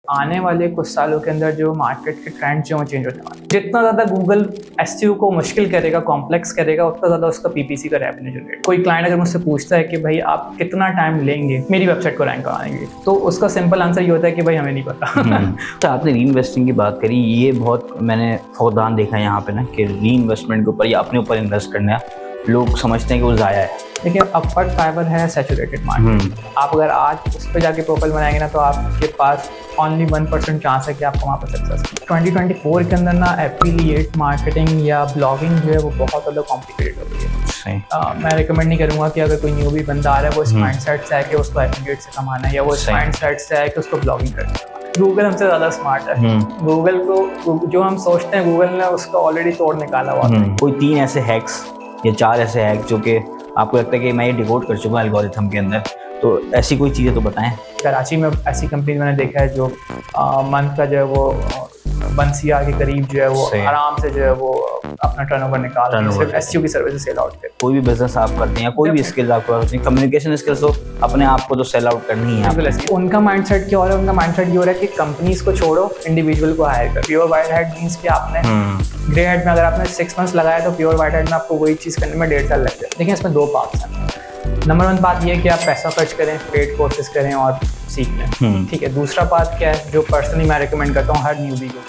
आने वाले कुछ सालों के अंदर जो मार्केट के ट्रेंड जो चेंज होने वाले, जितना ज़्यादा गूगल एसईओ को मुश्किल करेगा, कॉम्प्लेक्स करेगा, उतना ज़्यादा उसका पीपीसी का रेवेन्यू जनरेट। कोई क्लाइंट अगर मुझसे पूछता है कि भाई आप कितना टाइम लेंगे मेरी वेबसाइट को रैंक कराने के लिए, तो उसका सिंपल आंसर ये होता है कि भाई हमें नहीं पता। तो आपने री इन्वेस्टिंग की बात करी, ये बहुत मैंने फौरदान देखा है यहाँ पे ना कि री इन्वेस्टमेंट के ऊपर या अपने ऊपर इन्वेस्ट करना लोग समझते हैं कि वो ज़ाया है। देखिए, अपवर्ड फाइबर है सैचुरेटेड मार्केट। आप अगर आज उस पर जाके प्रोफाइल बनाएंगे ना, तो आपके पास ओनली 1% चांस है कि आपको वहाँ पर सक्सेस। 2024 के अंदर ना एफिलिएट मार्केटिंग या ब्लॉगिंग जो है वो बहुत ज़्यादा कॉम्प्लिकेटेड हो गई है। मैं रिकमेंड नहीं करूँगा कि अगर कोई न्यूबी बंदा आ रहा है वो इस माइंडसेट से है कि उसको एफिलिएट से कमाना है, या वो इस माइंडसेट से है कि उसको ब्लॉगिंग करना है। गूगल हमसे ज़्यादा स्मार्ट है। गूगल को जो हम सोचते हैं, गूगल ने उसको ऑलरेडी तोड़ निकाला हुआ है। कोई 3 ऐसे हैक्स या 4 ऐसे हैक जो कि आपको लगता है कि मैं ये डिकोड कर चुका हूँ एल्गोरिथम के अंदर, तो ऐसी कोई चीज़ें तो बताएं। कराची में ऐसी कंपनी मैंने देखा है जो मंथ का जो है वो 1 CR के करीब जो है वो आराम से जो है वो अपना टर्नओवर निकाल रहे हैं सिर्फ एसईओ की सर्विस सेल आउट पे। कोई भी बिजनेस आप करते हैं या कोई भी स्किल आप करते हैं, कम्युनिकेशन स्किल्स तो अपने आप को तो सेल आउट करनी है। उनका माइंडसेट क्या हो रहा है? उनका माइंडसेट ये हो रहा है कि कंपनीज को छोड़ो, इंडिविजुअल को हायर कर। प्योर वाइट हेड मींस कि आपने ग्रे हेड में अगर आपने 6 मंथ्स लगाया तो प्योर वाइट हेड में आपको वही चीज़ करने में 1.5 साल लग जाए। देखिए, इसमें 2 पार्ट्स हैं। नंबर 1 बात ये है कि आप पैसा खर्च करें, पेड कोर्सेज करें और सीख लें, ठीक है। दूसरा बात क्या है जो पर्सनली मैं रिकमेंड करता हूँ हर न्यूबी को,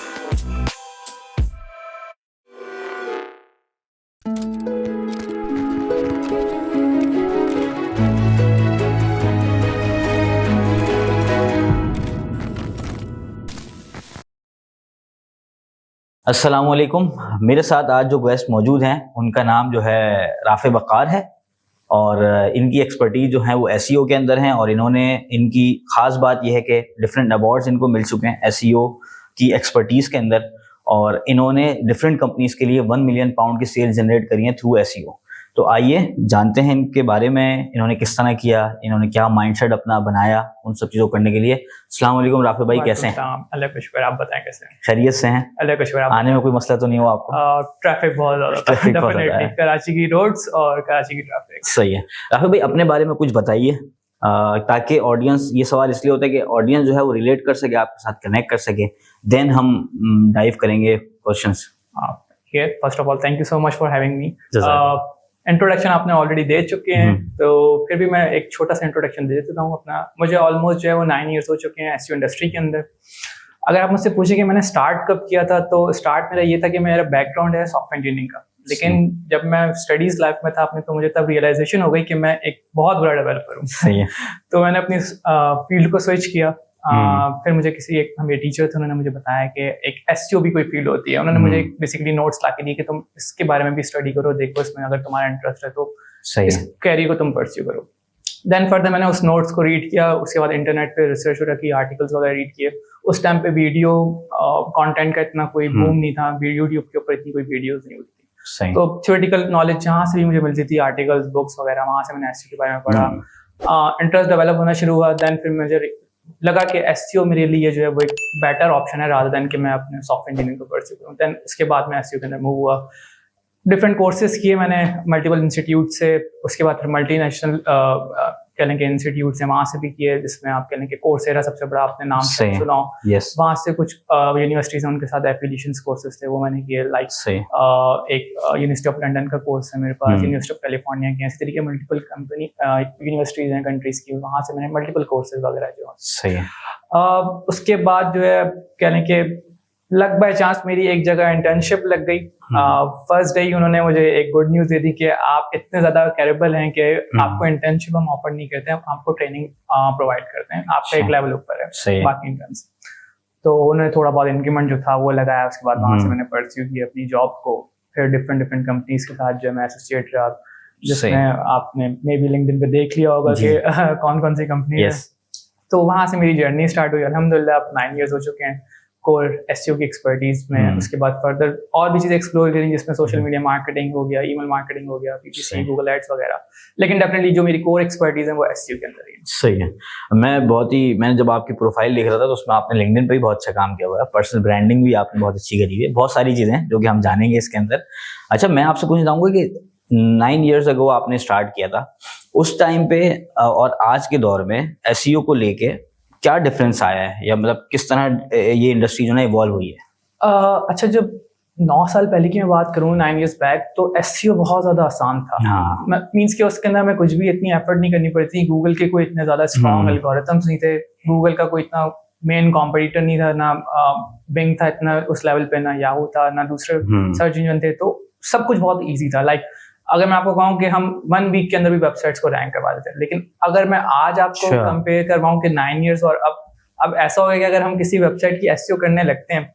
अस्सलाम वालेकुम। मेरे साथ आज जो गेस्ट मौजूद हैं उनका नाम जो है राफे वक़ार है और इनकी एक्सपर्टीज जो है वो एसईओ के अंदर हैं और इनकी ख़ास बात यह है कि डिफरेंट अवार्ड्स इनको मिल चुके हैं एसईओ की एक्सपर्टीज़ के अंदर, और इन्होंने डिफरेंट कंपनीज़ के लिए 1 मिलियन पाउंड की सेल जनरेट करी है थ्रू एसईओ। तो आइए जानते हैं इनके बारे में, इन्होंने किस तरह किया, इन्होंने क्या माइंडसेट अपना बनाया उन सब चीज़ों करने के लिए। अस्सलाम वालेकुम राफे भाई, कैसे हैं? अल्लाह का शुक्र, आप बताएं कैसे हैं? खैरियत से हैं? अल्लाह का शुक्र। आने में कोई मसला तो नहीं हुआ आपको? ट्रैफिक बहुत ज़्यादा है, कराची की रोड्स और कराची की ट्रैफिक। सही है। राफे भाई, अपने बारे में कुछ बताइए ताकि ऑडियंस, ये सवाल इसलिए होता है कि ऑडियंस जो है वो रिलेट कर सके, आपके साथ कनेक्ट कर सके, देन हम डाइव करेंगे questions. First of all thank you so much for having me. Introduction आपने ऑलरेडी दे चुके हैं, तो फिर भी मैं एक छोटा सा इंट्रोडक्शन दे देता हूँ अपना। मुझे ऑलमोस्ट जो है वो 9 ईयर्स हो चुके हैं एसईओ इंडस्ट्री के अंदर। अगर आप मुझसे पूछे कि मैंने स्टार्ट कब किया था, तो स्टार्ट मेरा ये था कि मेरा बैकग्राउंड है सॉफ्टवेयर इंजीनियरिंग का, लेकिन जब मैं स्टडीज लाइफ में था अपने, तो मुझे तब रियलाइजेशन हो गई कि मैं एक बहुत बड़ा डेवलपर हूँ। सही है। तो मैंने अपनी फील्ड को स्विच किया। फिर मुझे एक मेरे टीचर थे, उन्होंने मुझे बताया कि एक एसईओ भी कोई फील्ड होती है। उन्होंने मुझे बेसिकली नोट्स ला के दिए कि तुम इसके बारे में भी स्टडी करो, देखो इसमें अगर तुम्हारा इंटरेस्ट है तो इस कैरियर को तुम परस्यू करो। देन फर्दर मैंने उस नोट्स को रीड किया, उसके बाद इंटरनेट पे रिसर्च वगैरह की, आर्टिकल्स वगैरह रीड किए। उस टाइम पे वीडियो कंटेंट का इतना कोई बूम नहीं था, यूट्यूब के ऊपर इतनी कोई वीडियोस नहीं होती थी। तो थ्योरेटिकल नॉलेज जहाँ से भी मुझे मिलती थी, आर्टिकल्स, बुक्स वगैरह, वहाँ से मैंने एसईओ के बारे में पढ़ा। इंटरेस्ट डेवलप होना शुरू हुआ। देन फिर मुझे लगा कि एसईओ मेरे लिए जो है वो एक बेटर ऑप्शन है रादर देन कि मैं अपने सॉफ्टवेयर इंजीनियरिंग को परस्यू करूँ। देन उसके बाद मैं एसईओ के अंदर मूव हुआ, डिफरेंट कोर्सेज किए मैंने मल्टीपल इंस्टीट्यूट से। उसके बाद फिर मल्टीनेशनल कह लें कि इंस्टीट्यूट से, वहाँ से भी किए, जिसमें आप कह लें कि कोर्सेरा सबसे बड़ा आपने नाम सुना हो। वहाँ से कुछ यूनिवर्सिटीज हैं, उनके साथ एफिलिएशंस कोर्सेज थे, वो मैंने किए। लाइक एक यूनिवर्सिटी ऑफ लंदन का कोर्स है मेरे पास, यूनिवर्सिटी ऑफ कैलिफोर्निया की, इसी तरीके मल्टीपल कंपनी यूनिवर्सिटीज हैं कंट्रीज की, वहाँ से मैंने मल्टीपल कोर्सेज वगैरह जो। सही है। उसके बाद जो है कह लें कि लग बाय चांस मेरी एक जगह इंटर्नशिप लग गई। फर्स्ट डे ही उन्होंने मुझे एक गुड न्यूज़ दे दी कि आप इतने ज़्यादा कैपेबल हैं कि आपको इंटर्नशिप हम ऑफर नहीं करते हैं, आपको ट्रेनिंग प्रोवाइड करते हैं, आपका एक लेवल ऊपर है बाकी इंटर्न्स। तो उन्होंने थोड़ा बहुत इंक्रीमेंट जो था वो लगाया। उसके बाद वहाँ से मैंने परस्यू की अपनी जॉब को। फिर डिफरेंट कंपनीज के साथ जो मैं एसोसिएट रहा, जिसमें आपने मे बी लिंक्डइन पे देख लिया होगा कि कौन कौन सी कंपनी है। तो वहाँ से मेरी जर्नी स्टार्ट हुई। अल्हम्दुलिल्लाह अब 9 ईयर्स हो चुके हैं कोर एसईओ की एक्सपर्टीज में। उसके बाद फर्दर और भी चीज़ें एक्सप्लोर करी, जिसमें सोशल मीडिया मार्केटिंग हो गया, ईमेल मार्केटिंग हो गया, पीपीसी, गूगल एड्स वगैरह। लेकिन डेफिनेटली जो मेरी कोर एक्सपर्टीज है वो एसईओ के अंदर ही है। सही है। मैंने जब आपकी प्रोफाइल देख रहा था तो उसमें आपने लिंक्डइन पे भी बहुत अच्छा काम किया हुआ है, पर्सनल ब्रांडिंग भी आपने बहुत अच्छी करी हुई है, बहुत सारी चीज़ें हैं जो कि हम जानेंगे इसके अंदर। अच्छा, मैं आपसे पूछना चाहूँगा कि 9 ईयर्स अगो आपने स्टार्ट किया था, उस टाइम पे और आज के दौर में एसईओ को लेके क्या डिफरेंस आया है, या मतलब किस तरह ये इंडस्ट्री जो है इवॉल्व हुई है? अच्छा, जब 9 साल पहले की मैं बात करूँ, 9 years बैक, तो एसईओ बहुत ज़्यादा आसान था। हाँ। मीन्स कि उसके अंदर हमें कुछ भी इतनी एफर्ट नहीं करनी पड़ती। गूगल के कोई इतने ज़्यादा स्ट्रॉन्ग एल्गोरिथम्स नहीं थे, गूगल का कोई इतना मेन कॉम्पिटिटर नहीं था, ना बिंग था इतना उस लेवल पे, ना याहू था, ना दूसरे सर्च इंजन थे। तो सब कुछ बहुत ईजी था। लाइक अगर मैं आपको कहूँ कि हम 1 week के अंदर भी वेबसाइट्स को रैंक करवा देते हैं, लेकिन अगर मैं आज आपको कंपेयर करवाऊँ कि 9 years और अब ऐसा हो गया कि अगर हम किसी वेबसाइट की एसईओ करने लगते हैं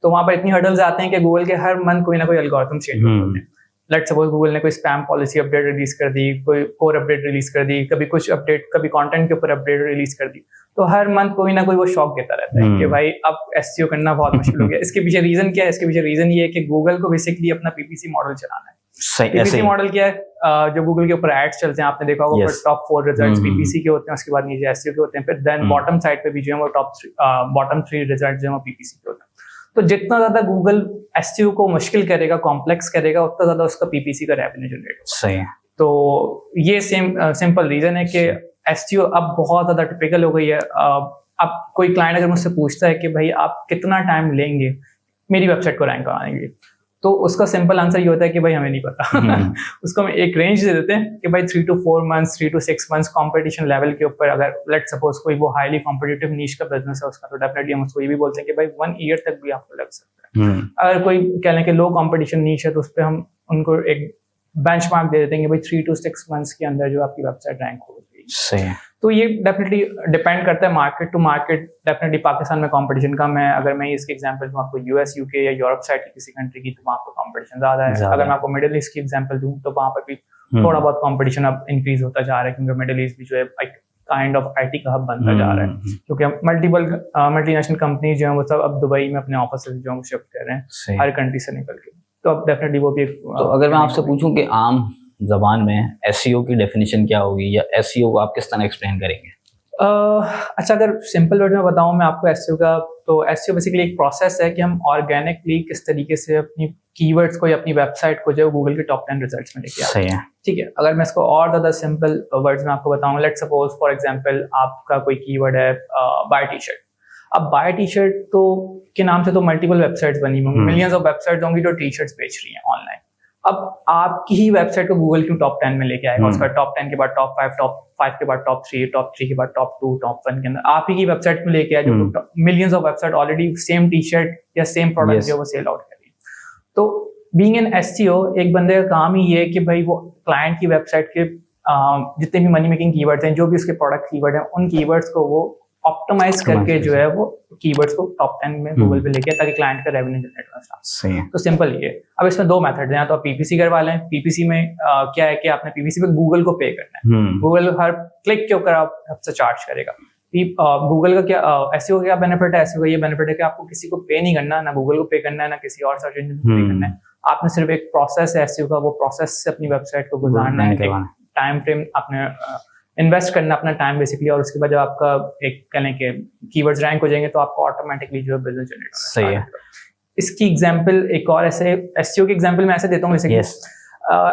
तो वहाँ पर इतनी हर्डल्स आते हैं कि गूगल के हर मंथ कोई ना कोई एल्गोरिथम चेंज होते हैं। लेट्स सपोज गूगल ने कोई स्पैम पॉलिसी अपडेट रिलीज कर दी, कोई कोर अपडेट रिलीज कर दी, कभी कुछ अपडेट, कभी कंटेंट के ऊपर अपडेट रिलीज कर दी, तो हर मंथ कोई ना कोई वो शॉक देता रहता है कि भाई अब एसईओ करना बहुत मुश्किल हो गया। इसके पीछे रीजन क्या है? इसके पीछे रीजन ये है कि गूगल को बेसिकली अपना पीपीसी मॉडल चलाना है। पीपीसी मॉडल क्या है? जो गूगल के ऊपर एड्स चलते हैं, आपने देखा होगा, टॉप 4 रिजल्ट्स पीपीसी के होते हैं, उसके बाद नीचे एसईओ के होते हैं, फिर देन बॉटम साइड पे भी जो है वो बॉटम 3 रिजल्ट जो है पीपीसी के होते हैं। तो जितना ज्यादा गूगल एसईओ को मुश्किल करेगा, कॉम्प्लेक्स करेगा, उतना ज्यादा उसका पीपीसी का रेवेन्यू जनरेट होगा। सही है। तो ये सिंपल रीजन है कि एसईओ अब बहुत ज्यादा टिपिकल हो गई है। अब कोई क्लाइंट अगर मुझसे पूछता है कि भाई आप कितना टाइम लेंगे मेरी वेबसाइट को रैंक कराने के लिए, तो उसका सिंपल आंसर ये होता है कि भाई हमें नहीं पता। उसको हम एक रेंज दे देते हैं कि भाई 3 to 4 months, 3 to 6 months competition level के ऊपर। अगर लेट सपोज कोई वो हाईली कॉम्पिटिटिव नीश का बिजनेस है उसका, तो डेफिनेटली हम उसको ये भी बोलते हैं कि भाई 1 year तक भी आपको लग सकता है। अगर कोई कह लें कि लो कंपटीशन नीश है, तो उस पर हम उनको एक बेंचमार्क दे देते हैं कि भाई 3 to 6 months के अंदर जो आपकी वेबसाइट रैंक होगी। सही है। तो ये डेफिनेटली डिपेंड करता है market to market. Definitely Pakistan में कंपटीशन कम है। अगर मैं इसके एग्जांपल दूं आपको यूएस, यूके या यूरोप साइड की किसी कंट्री की, तो वहाँ पर कंपटीशन ज्यादा है। अगर मैं आपको मिडिल ईस्ट की एग्जांपल दूं, तो वहाँ पर भी थोड़ा बहुत कंपटीशन अब इंक्रीज होता जा रहा है, क्योंकि मिडिल ईस्ट भी जो है एक काइंड ऑफ आईटी का हब बनता जा रहा है, क्योंकि मल्टीपल मल्टीनेशनल कंपनीज जो है वो सब अब दुबई में अपने ऑफिस जो है शिफ्ट कर रहे हैं हर कंट्री से निकल के। तो अब डेफिनेटली वो भी तो अगर मैं आपसे पूछूं कि आम जबान में एसईओ की डेफिनेशन क्या होगी, या एसईओ को आप किस तरह एक्सप्लेन करेंगे? अच्छा, अगर सिंपल वर्ड में बताऊं मैं आपको एसईओ का, तो एसईओ बेसिकली एक प्रोसेस है कि हम ऑर्गेनिकली किस तरीके से अपनी कीवर्ड्स को या अपनी वेबसाइट को जो गूगल के टॉप 10 रिजल्ट्स में लेके आते हैं। ठीक है, अगर मैं इसको और ज़्यादा सिंपल वर्ड्स में आपको बताऊं, लेट सपोज फॉर एग्जांपल आपका कोई कीवर्ड है बाय टी शर्ट। अब बाय टी शर्ट तो के नाम से तो मल्टीपल वेबसाइट्स बनी होंगी, मिलियंस ऑफ वेबसाइट्स होंगी जो टी शर्ट्स बेच रही हैं ऑनलाइन। अब आपकी ही वेबसाइट को गूगल क्यों टॉप 10 में लेके आएगा? उसका टॉप 10 के बाद टॉप 5, टॉप 5 के बाद टॉप 3, टॉप 3 के बाद टॉप 2, टॉप 1 के अंदर आप ही की वेबसाइट में लेके आए, जो millions of website already same T shirt या सेम प्रोडक्ट जो वो सेल आउट कर रही है। तो बीइंग एन एसईओ, एक बंदे का काम ही ये कि भाई वो क्लाइंट की वेबसाइट के जितने भी मनी मेकिंग कीवर्ड्स हैं, जो भी उसके प्रोडक्ट कीवर्ड हैं, उन कीवर्ड्स को वो ऑप्टिमाइज करके जो है वो कीवर्ड्स को टॉप 10 में गूगल पे लेके, ताकि क्लाइंट का रेवेन्यू जनरेट होना स्टार्ट हो। तो सिंपल ये। अब इसमें 2 मेथड हैं, या तो आप पीपीसी करवा लें। पीपीसी में क्या है कि आपने पीपीसी पे गूगल को पे करना है। गूगल हर क्लिक के ऊपर आपसे चार्ज करेगा। गूगल का क्या एसईओ का क्या बेनिफिट है? एसईओ का ये बेनिफिट है कि आपको किसी को पे नहीं करना, ना गूगल को पे करना है, ना किसी और सर्च इंजन को पे करना है। आपने सिर्फ एक प्रोसेस है एसईओ का, वो प्रोसेस से अपनी वेबसाइट को गुजारना है, टाइम फ्रेम आपने इन्वेस्ट करना अपना टाइम बेसिकली, और उसके बाद जब आपका एक कहने के कीवर्ड्स रैंक हो जाएंगे तो आपको ऑटोमेटिकली जो है बिजनेस जनरेट होना। सही है। इसकी एग्जांपल एक और ऐसे एसईओ की एग्जांपल मैं ऐसे देता हूँ, जैसे कि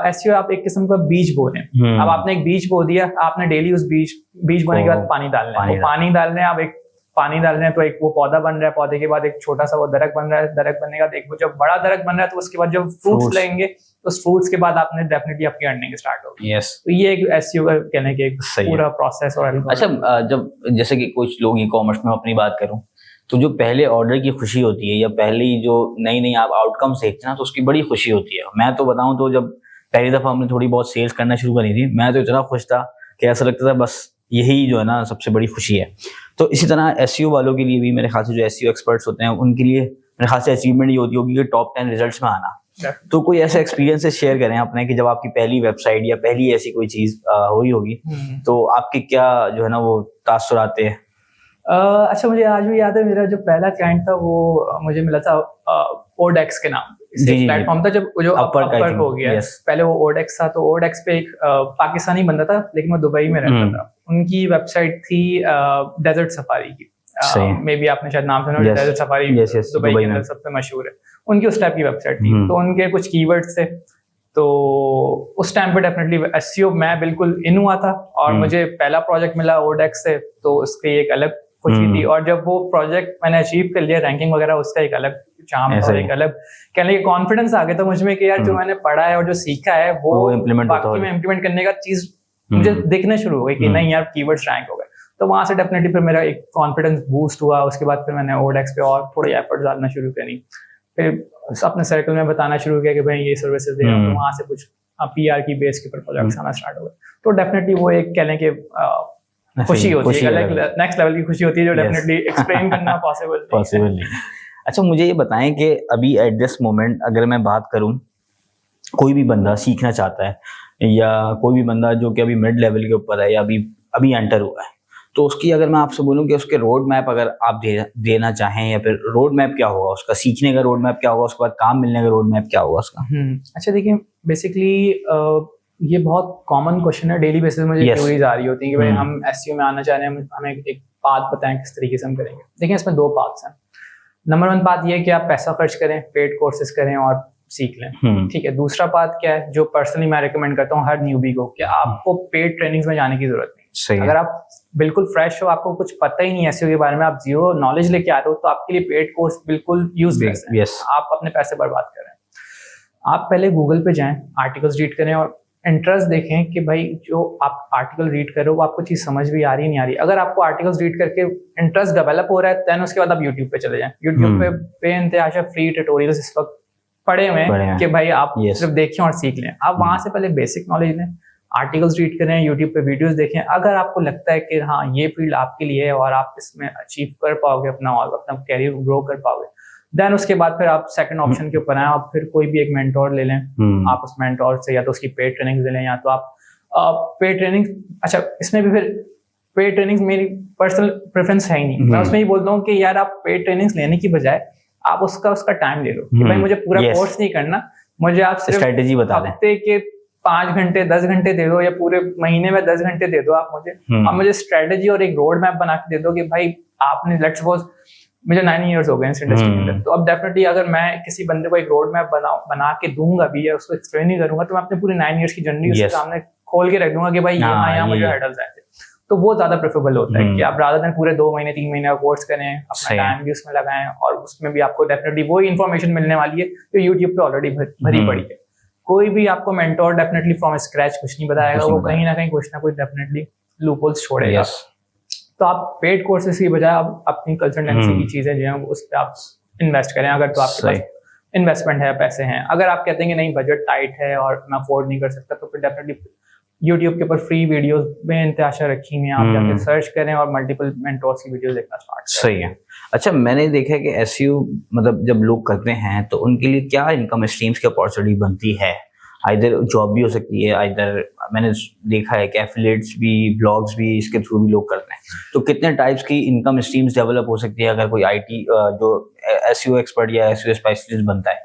एसईओ आप एक किस्म का बीज बो रहे हैं। अब आपने एक बीज बो दिया, आपने डेली उस बीज बोने के बाद पानी डालना है। पानी डाल रहे हैं, आप एक पानी डाल रहे हैं तो एक वो पौधा बन रहा है, पौधे के बाद एक छोटा सा वो दरख्त बन रहा है, दरख्त बनने के बाद एक वो जब बड़ा दरख्त बन रहा है, तो उसके बाद जब फ्रूट्स लगेंगे, तो उस फ्रूट्स के बाद आपने डेफिनेटली आपकी अर्निंग स्टार्ट होगी। तो ये एक एसईओ का कहने के पूरा प्रोसेस। और अच्छा, जब जैसे कि कुछ लोग ई कॉमर्स में अपनी बात करूं, तो जो पहले ऑर्डर की खुशी होती है, या पहली जो नई नई आप आउटकम देखते हैं ना, तो उसकी बड़ी खुशी होती है। मैं तो बताऊं तो जब पहली दफा हमने थोड़ी बहुत सेल्स करना शुरू करी थी, मैं तो इतना खुश था कि ऐसा लगता था बस यही जो है ना सबसे बड़ी खुशी है। तो इसी तरह एसईओ वालों के लिए भी मेरे ख्याल से जो एसईओ एक्सपर्ट्स होते हैं, उनके लिए मेरे ख्याल से अचीवमेंट ये होती होगी कि टॉप 10 रिजल्ट्स में आना। तो कोई ऐसा एक्सपीरियंस शेयर करें अपने कि जब आपकी पहली वेबसाइट या पहली ऐसी कोई चीज हुई होगी, तो आपके क्या जो है ना वो तासुर आते हैं? अच्छा, मुझे आज भी याद है, मेरा जो पहला क्लाइंट था वो मुझे मिला था ओडेक्स के नाम से प्लेटफॉर्म था, जब जो अपवर्क हो गया। पहले वो ओडेक्स था, तो ओडेक्स पे एक पाकिस्तानी बंदा था, लेकिन वो दुबई में रहता था। उनकी वेबसाइट थी डेजर्ट सफारी की, मे बी आपने शायद नाम सुना, डेजर्ट सफारी दुबई के अंदर सबसे मशहूर है। उनकी उस टाइप की वेबसाइट थी, तो उनके कुछ कीवर्ड्स थे। तो उस टाइम पे डेफिनेटली एसईओ मैं बिल्कुल इन हुआ था, और मुझे पहला प्रोजेक्ट मिला ओडेक्स से, तो उसकी एक अलग खुशी थी। और जब वो प्रोजेक्ट मैंने अचीव कर लिया, रैंकिंग वगैरह उसका एक अलग चार्म ऐसा और ही। एक अलग कहने के कॉन्फिडेंस आ गया था मुझ में कि यार जो मैंने पढ़ा है और जो सीखा है वो implement होता बाकी हो में इम्प्लीमेंट करने का चीज मुझे दिखने शुरू हो गई कि नहीं यार कीवर्ड्स रैंक हो गए। तो वहां से डेफिनेटली फिर मेरा एक कॉन्फिडेंस बूस्ट हुआ। उसके बाद फिर मैंने ओडेक्स पे और थोड़ी एफर्ट डालना शुरू करी, फिर अपने सर्कल में बताना शुरू किया कि भाई ये सर्विसेज दे रहा हूं। तो वहां से कुछ पीआर की बेस के ऊपर प्रोजेक्ट्स आना स्टार्ट हो गए। तो डेफिनेटली वो एक कह लें कि खुशी होती है, लाइक नेक्स्ट लेवल की खुशी होती है जो डेफिनेटली एक्सप्लेन करना पॉसिबल नहीं। अच्छा, मुझे ये बताएं कि अभी एट दिस मोमेंट अगर मैं बात करूं, कोई भी बंदा सीखना चाहता है या कोई भी बंदा जो कि अभी मिड लेवल के ऊपर है या अभी एंटर हुआ है, तो उसकी अगर मैं आपसे बोलूं कि उसके रोड मैप अगर आप देना चाहें, या फिर रोड मैप क्या होगा उसका, सीखने का रोड मैप क्या होगा, उसके बाद काम मिलने का रोड मैप क्या होगा उसका? अच्छा देखिए, बेसिकली ये बहुत कॉमन क्वेश्चन है, डेली बेसिस मुझे क्वेरीज आ रही होती है कि भाई हम एसईओ में आना चाह रहे हैं, हमें एक पाथ बताएं किस तरीके से हम करेंगे। देखिए इसमें दो पाथ्स हैं। नंबर 1 पाथ ये है कि आप पैसा खर्च करें, पेड कोर्सेज करें और सीख लें, ठीक है। दूसरा पाथ क्या है जो पर्सनली मैं रिकमेंड करता हूँ हर न्यूबी को, कि आपको पेड ट्रेनिंग्स में जाने की जरूरत नहीं। अगर आप बिल्कुल फ्रेश हो, आपको कुछ पता ही नहीं एसईओ के बारे में, आप जीरो नॉलेज लेके आ रहे हो, तो आपके लिए पेड कोर्स बिल्कुल यूजलेस है। आप अपने पैसे बर्बाद कर रहे हैं। आप पहले गूगल पे जाएं, आर्टिकल्स रीड करें और इंटरेस्ट देखें कि भाई जो आप आर्टिकल रीड कर रहे हो वो आपको चीज समझ भी आ रही है नहीं आ रही। अगर आपको आर्टिकल्स रीड करके इंटरेस्ट डेवलप हो रहा है, देन उसके बाद आप यूट्यूब पे चले जाएं। यूट्यूब पे इंतहाशा फ्री ट्यूटोरियल्स इस वक्त पड़े हुए हैं कि भाई आप सिर्फ देखें और सीख लें। आप वहां से पहले बेसिक नॉलेज लें, आर्टिकल्स रीड करें, यूट्यूब पे वीडियोस देखें। अगर आपको लगता है कि हाँ ये फील्ड आपके लिए है और आप इसमें अचीव कर पाओगे अपना और अपना कैरियर ग्रो कर पाओगे, देन उसके बाद फिर आप सेकंड ऑप्शन के ऊपर आए, आप फिर कोई भी एक मेंटोर ले लें। आप उस मेंटोर से या तो उसकी पेड ट्रेनिंग ले लें, या तो आप पेड ट्रेनिंग, अच्छा इसमें भी फिर पेड ट्रेनिंग मेरी पर्सनल प्रेफरेंस है ही नहीं। मैं उसमें ही बोलता हूँ कि यार आप पेड ट्रेनिंग्स लेने की बजाय आप उसका टाइम ले लो कि भाई मुझे पूरा कोर्स नहीं करना, मुझे आप सिर्फ स्ट्रेटेजी बता दें, हफ्ते के 5 घंटे 10 घंटे दे दो या पूरे महीने में 10 घंटे दे दो आप मुझे स्ट्रेटेजी और एक रोड मैप बना के दे दो कि भाई आपने लेट्स सपोज मुझे 9 इयर्स हो गए इस इंडस्ट्री के अंदर, तो अब डेफिनेटली अगर मैं किसी बंदे को एक रोड मैप बना के दूंगा भी या उसको एक्सप्लेन नहीं करूंगा, तो मैं अपने पूरे 9 इयर्स की जर्नी उसके सामने खोल के रख दूंगा कि भाई यहाँ मुझे हर्डल्स आए थे। तो वो ज्यादा प्रेफरेबल होता है कि आप रादर देन पूरे 2 महीने 3 महीने का कोर्स करें, अपना टाइम भी उसमें लगाएं और उसमें भी आपको डेफिनेटली वही इन्फॉर्मेशन मिलने वाली है जो यूट्यूब पे ऑलरेडी भरी पड़ी है। कोई भी आपको मेंटोर डेफिनेटली फ्रॉम स्क्रैच कुछ नहीं बताएगा, वो कहीं ना कहीं कुछ ना कुछ डेफिनेटली लूपहोल्स छोड़ेगा। तो आप पेड कोर्सेज की बजाय आप अपनी कंसल्टेंसी की चीजें जो है उस पर आप इन्वेस्ट करें, अगर तो आपके पास इन्वेस्टमेंट है, पैसे हैं। अगर आप कहते हैं कि नहीं बजट टाइट है और मैं अफोर्ड नहीं कर सकता, तो फिर डेफिनेटली यूट्यूब के ऊपर फ्री वीडियोस में इंतहाशा रखी हुई हैं, आप जाके सर्च करें और मल्टीपल मेंटोर्स की वीडियोस देखना स्टार्ट करें। सही है। अच्छा, मैंने देखा है कि एसईओ मतलब जब लोग करते हैं तो उनके लिए क्या इनकम स्ट्रीम्स की अपॉर्चुनिटी बनती है? आइदर जॉब भी हो सकती है, आइदर मैंने देखा है कि एफिलिएट्स भी, ब्लॉग्स भी इसके थ्रू भी लोग करते हैं। तो कितने टाइप्स की इनकम स्ट्रीम्स डेवलप हो सकती है अगर कोई आईटी जो एसईओ एक्सपर्ट या एसईओ स्पेशलिस्ट बनता है?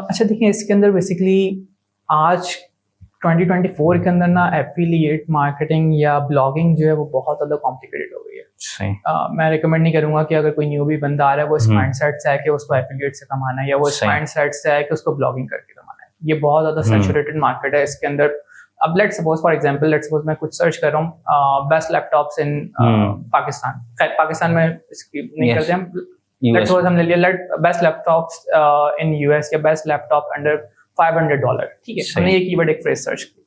अच्छा देखिए, इसके अंदर बेसिकली आज 2024 के अंदर ना एफिलिएट मार्केटिंग या ब्लॉगिंग जो है वो बहुत ज़्यादा कॉम्प्लिकेटेड हो गई है। सही। मैं रिकमेंड नहीं करूंगा कि अगर कोई न्यूबी बंदा आ रहा है वो इस माइंडसेट से है कि उसको एफिलिएट से कमाना है या वो इस माइंडसेट से है कि उसको ब्लॉगिंग करके कमाना है। ये बहुत ज़्यादा सैचुरेटेड मार्केट है। इसके अंदर अब let's suppose for example, let's suppose मैं कुछ सर्च कर रहा हूँ बेस्ट लैपटॉप्स इन पाकिस्तान। पाकिस्तान में इसकी नहीं करते हम, लेट्स सपोज हम ले लिया बेस्ट लैपटॉप्स इन यूएस या बेस्ट लैपटॉप अंडर $500, ठीक है। हमने ये कीवर्ड एक फ्रेज सर्च की।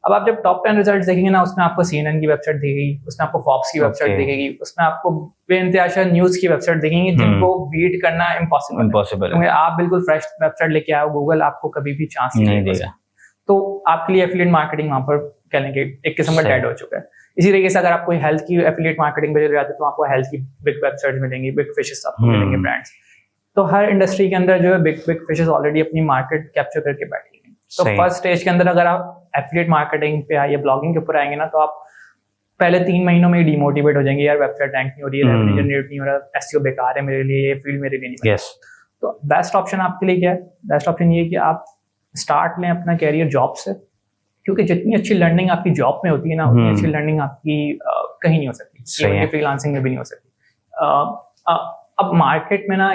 अब आप जब टॉप 10 रिजल्ट देखेंगे ना, उसमें आपको CNN की वेबसाइट दिखेगी, उसमें आपको फॉक्स की वेबसाइट दिखेगी, उसमें आपको बेइंतहाशा न्यूज की वेबसाइट दिखेंगे जिनको बीट करना इम्पॉसिबल है। आप बिल्कुल फ्रेश वेबसाइट लेके आओ, गूगल आपको कभी भी चांस नहीं देगा। तो आपके लिए एफिलिएट मार्केटिंग वहां पर कह लेंगे एक किस्म का डेड हो चुका है। इसी तरीके से अगर आप कोई हेल्थ की एफिलिएट मार्केटिंग पे चले जाते तो आपको हेल्थ की बिग वेबसाइट्स मिलेंगी, बिग फिशेस आपको मिलेंगे, ब्रांड्स। तो हर इंडस्ट्री के अंदर जो है बिग फिशेस ऑलरेडी अपनी मार्केट कैप्चर करके बैठी हैं। तो फर्स्ट स्टेज के अंदर अगर आप एफिलिएट मार्केटिंग पे या ब्लॉगिंग के ऊपर आएंगे ना, तो आप पहले 3 महीनों में डिमोटिवेट हो जाएंगे, यार वेबसाइट रैंक नहीं हो रही है, रेवेन्यू जनरेट नहीं हो रहा, एसईओ बेकार है मेरे लिए, ये फील्ड मेरे लिए नहीं है। तो बेस्ट ऑप्शन आपके लिए क्या है? बेस्ट ऑप्शन ये है कि आप स्टार्ट लें अपना कैरियर जॉब से, क्योंकि जितनी अच्छी लर्निंग आपकी जॉब में होती है ना, उतनी अच्छी लर्निंग आपकी कहीं नहीं हो सकती, फ्रीलांसिंग में भी नहीं हो सकती। अब मार्केट में ना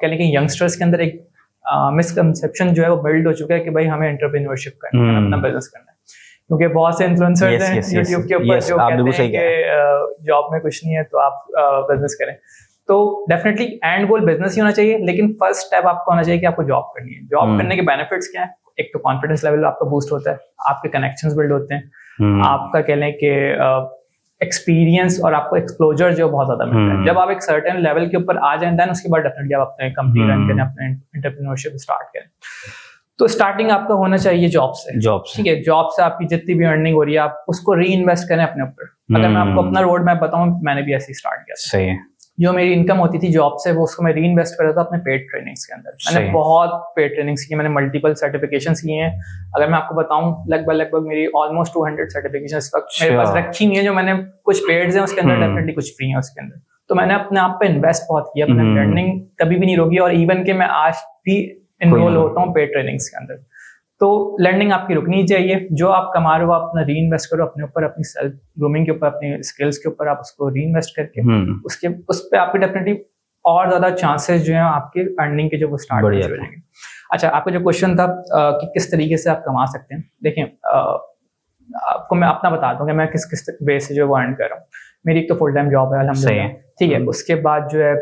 कह लें कि यंगस्टर्स के अंदर एक मिसकंसेप्शन जो है वो बिल्ड हो चुका है कि भाई हमें एंटरप्रेन्योरशिप करना है, अपना बिजनेस करना है। क्योंकि बहुत से इन्फ्लुएंसर्स Yes, हैं yes, yes. यूट्यूब के ऊपर Yes, जो आप कहते बिल्कुल हैं सही कि जॉब में कुछ नहीं है तो आप बिजनेस करें। तो डेफिनेटली एंड गोल बिजनेस ही होना चाहिए, लेकिन फर्स्ट स्टेप आपको होना चाहिए कि आपको जॉब करनी है। जॉब करने के बेनिफिट्स क्या है? एक तो कॉन्फिडेंस लेवल आपका बूस्ट होता है, आपके कनेक्शंस बिल्ड होते हैं, आपका कह लें कि एक्सपीरियंस और आपको एक्सप्लोजर जो बहुत ज्यादा मिलता है। जब आप एक सर्टेन लेवल के ऊपर आ जाए देन उसके बाद डेफिनेटली आप अपने कंपनी रन करें, अपने एंटरप्रेन्योरशिप स्टार्ट करें। तो स्टार्टिंग आपका होना चाहिए जॉब से। ठीक है, जॉब से आपकी जितनी भी अर्निंग हो रही है आप उसको री इन्वेस्ट करें अपने ऊपर। अगर मैं आपको अपना रोड मैप बताऊं, मैंने भी ऐसे ही स्टार्ट किया। सही है। जो मेरी इनकम होती थी जॉब से वो उसको मैं री इन्वेस्ट कर रहा था अपने पेड ट्रेनिंग्स के अंदर। मैंने बहुत पेड ट्रेनिंग्स की, मैंने मल्टीपल सर्टिफिकेशंस किए हैं। अगर मैं आपको बताऊं लगभग मेरी ऑलमोस्ट 200 सर्टिफिकेशंस तक मेरे पास रखी हुई है। जो मैंने कुछ पेड्स हैं उसके अंदर, डेफिनेटली कुछ फ्री है उसके अंदर। तो मैंने अपने आप पे इन्वेस्ट बहुत किया, अपना लर्निंग कभी भी नहीं रोकी, और इवन के मैं आज भी इनरोल होता हूँ पेड ट्रेनिंग्स के अंदर। तो लर्निंग आपकी रुकनी चाहिए। जो आप कमा रहे हो आप अपना री इन्वेस्ट करो अपने ऊपर, अपनी सेल्फ ग्रूमिंग के ऊपर, अपनी स्किल्स के ऊपर। आप उसको री इन्वेस्ट करके उस पर आपके डेफिनेटली और ज्यादा चांसेस जो हैं आपके अर्निंग के जो वो स्टार्ट हो जाएंगे। अच्छा, आपका जो क्वेश्चन था कि किस तरीके से आप कमा सकते हैं, देखिए आपको मैं अपना बता दूं कि मैं किस किस वे से जो वो अर्न कर रहा हूँ। मेरी एक तो फुल टाइम जॉब है अल्हम्दुलिल्लाह, ठीक है। उसके बाद जो है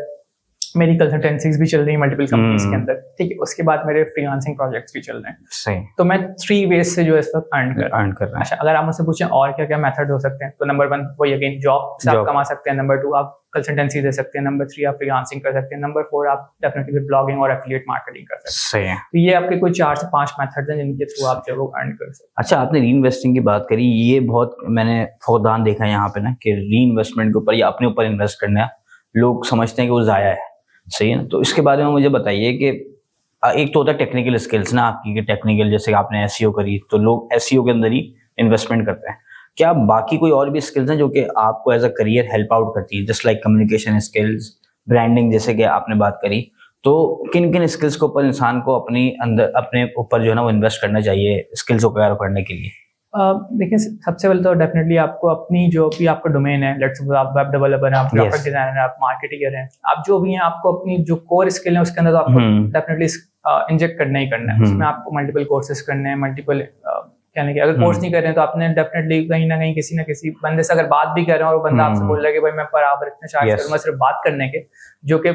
मेरी कंसल्टेंसीज भी चल रही है मल्टीपल कंपनीज के अंदर, ठीक है। उसके बाद मेरे फ्रीलांसिंग प्रोजेक्ट्स भी चल रहे हैं। सही। तो मैं 3 वेज से जो है इस वक्त अर्न कर रहा हूं। अच्छा, अगर आप मुझसे पूछें और क्या क्या मेथड हो सकते हैं, तो नंबर 1 वो अगेन जॉब से आप कमा सकते हैं। नंबर 2 आप कंसल्टेंसी दे सकते हैं। नंबर 3 आप फ्रीलांसिंग कर सकते हैं। नंबर 4 आप डेफिनेटली ब्लॉगिंग और एफिलिएट मार्केटिंग कर सकते हैं। सही है। तो ये आपके कोई 4 से 5 मेथड हैं जिनके थ्रू आप जो अर्न कर सकते हैं। अच्छा, आपने री इन्वेस्टिंग की बात करी, ये बहुत मैंने फौरदान देखा है यहाँ पे ना कि री इन्वेस्टमेंट के ऊपर या अपने ऊपर इन्वेस्ट करना लोग समझते हैं कि वो जाया है। सही है ना? तो इसके बारे में मुझे बताइए कि एक तो होता है टेक्निकल स्किल्स ना आपकी, कि टेक्निकल जैसे आपने एसईओ करी तो लोग एसईओ के अंदर ही इन्वेस्टमेंट करते हैं। क्या बाकी कोई और भी स्किल्स हैं जो कि आपको as a career help out करती है, just like communication skills, branding जैसे कि आपने बात करी, तो किन किन स्किल्स के ऊपर इंसान को अपने ऊपर जो है ना वो इन्वेस्ट करना चाहिए स्किल्स को कवर करने के लिए? देखिए, सबसे पहले तो डेफिनेटली आपको अपनी जो भी आपका डोमेन है, लेट्स सपोज आप वेब डेवलपर हैं, आप ग्राफिक डिजाइनर हैं, आप मार्केटिंगर हैं, आप जो भी हैं, आपको अपनी जो कोर स्किल है उसके अंदर तो आपको डेफिनेटली इंजेक्ट करना ही करना है। उसमें आपको मल्टीपल कोर्सेज करने हैं, मल्टीपल कहने के अगर कोर्स नहीं कर रहे हैं तो आपने डेफिनेटली कहीं ना कहीं किसी ना किसी बंदे से अगर बात भी कर रहे हैं और वो बंदा आपसे बोल रहा है कि भाई मैं बराबर इतने चार्ज करूंगा सिर्फ बात करने के, जो कि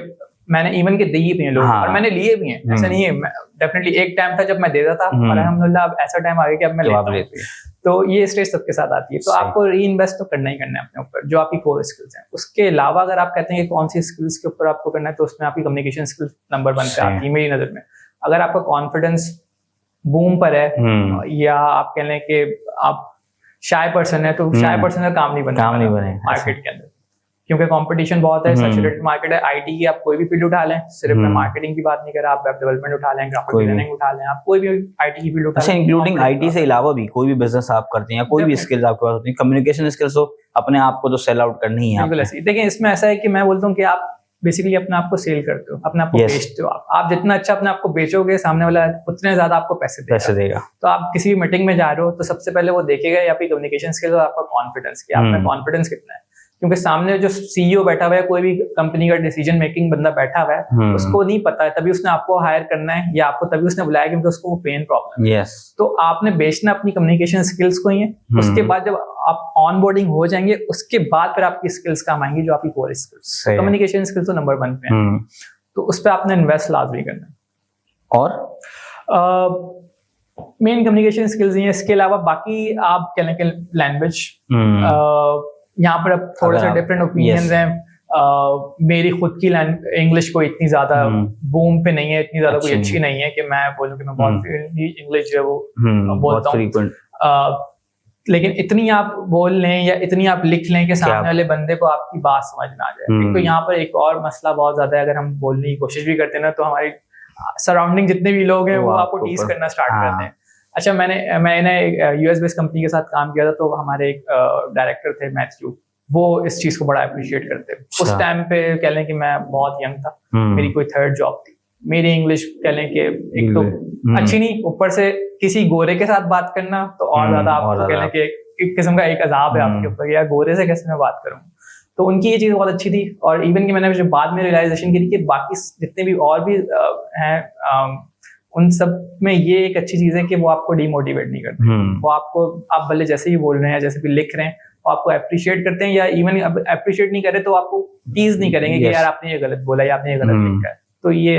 मैंने इवन के दिए भी हैं लोग और मैंने लिए भी हैं, ऐसा नहीं है। डेफिनेटली एक टाइम था जब मैं देता था और अल्हम्दुलिल्लाह अब ऐसा टाइम आ गया कि अब मैं लेता हूं। तो ये स्टेज सबके साथ आती है। तो आपको री इन्वेस्ट तो करना ही करना है अपने ऊपर, जो आपकी कोर स्किल्स हैं। उसके अलावा अगर आप कहते हैं कि कौन सी स्किल्स के ऊपर आपको करना है, तो उसमें आपकी कम्युनिकेशन स्किल्स नंबर 1 पे आती है मेरी नजर में। अगर आपका कॉन्फिडेंस बूम पर है या आप कह लें कि आप शाय पर्सन है, तो शाय पर्सन का काम नहीं बने मार्केट के अंदर, क्योंकि कंपटीशन बहुत है, सैचुरेटेड मार्केट है। आईटी की आप कोई भी फील्ड उठा लें, सिर्फ मैं मार्केटिंग की बात नहीं कर रहा, आप वेब डेवलपमेंट उठा लें, ग्राफिक डिजाइनिंग उठा लें, आप कोई भी आईटी की फील्ड उठा लें। अच्छा, इंक्लूडिंग आईटी से अलावा भी कोई भी बिजनेस आप करते हैं या कोई भी स्किल्स आपके पास होती है, कम्युनिकेशन स्किल्स हो, अपने आप को तो सेल आउट करनी है। बिल्कुल ऐसे। देखिए, इसमें ऐसा है कि मैं बोलता हूँ कि आप बेसिकली अपने आप को सेल करते हो, अपने आप को बेचते हो। आप जितना अच्छा अपने आप को बेचोगे, सामने वाला उतने ज्यादा आपको पैसे देगा। तो आप किसी भी मीटिंग में जा रहे हो तो सबसे पहले वो देखेगा या आपकी कम्युनिकेशन स्किल्स और आपका कॉन्फिडेंस, कि आप में कॉन्फिडेंस कितना है। क्योंकि सामने जो सीईओ बैठा हुआ है, कोई भी कंपनी का डिसीजन मेकिंग बंदा बैठा हुआ है, उसको नहीं पता है, तभी उसने आपको हायर करना है या आपको तभी उसने बुलाया क्योंकि उसको वो पेन प्रॉब्लम है। तो आपने बेचना अपनी कम्युनिकेशन स्किल्स को ही है। उसके बाद जब आप ऑन बोर्डिंग हो जाएंगे, उसके बाद फिर आपकी स्किल्स काम आएंगी, जो आपकी कोर स्किल्स। कम्युनिकेशन स्किल्स तो नंबर 1 पे है, तो उस पर आपने इन्वेस्ट लाजमी करना है। और मेन कम्युनिकेशन स्किल्स ही है। इसके अलावा बाकी आप कहने के लैंग्वेज, यहाँ पर अब थोड़ा सा डिफरेंट ओपिनियंस हैं। मेरी खुद की इंग्लिश को इतनी ज्यादा बूम पे नहीं है, इतनी ज्यादा कोई अच्छी नहीं है कि मैं बोलूं कि मैं बहुत इंग्लिश जो है वो बोलता हूँ। लेकिन इतनी आप बोल लें या इतनी आप लिख लें कि सामने वाले बंदे को आपकी बात समझ में आ जाए। तो यहाँ पर एक और मसला बहुत ज्यादा है, अगर हम बोलने की कोशिश भी करते हैं ना, तो हमारी सराउंडिंग जितने भी लोग हैं वो आपको टीज करना स्टार्ट करते हैं। अच्छा, मैंने यूएस बेस्ड कंपनी के साथ काम किया था, तो हमारे एक डायरेक्टर थे मैथ्यू, वो इस चीज को बड़ा अप्रिशिएट करते हैं। उस टाइम पे कह लें कि मैं बहुत यंग था, मेरी कोई 3rd जॉब थी। मेरी इंग्लिश कह लें कि एक तो अच्छी नहीं, ऊपर से किसी गोरे के साथ बात करना तो और ज्यादा आपको कह लें कि एक किस्म का एक अजाब है आपके ऊपर, या गोरे से कैसे मैं बात करूँ। तो उनकी ये चीज बहुत अच्छी थी। और इवन कि मैंने बाद में रियलाइजेशन की थी कि बाकी जितने भी और भी हैं उन सब में ये एक अच्छी चीज है कि वो आपको डिमोटिवेट नहीं करते। वो आपको, आप भले जैसे ही बोल रहे हैं, जैसे भी लिख रहे हैं, वो आपको अप्रिशिएट करते हैं, या इवन अप्रिशिएट नहीं करे तो आपको टीज नहीं करेंगे कि यार आपने ये गलत बोला या आपने ये गलत लिखा है। तो ये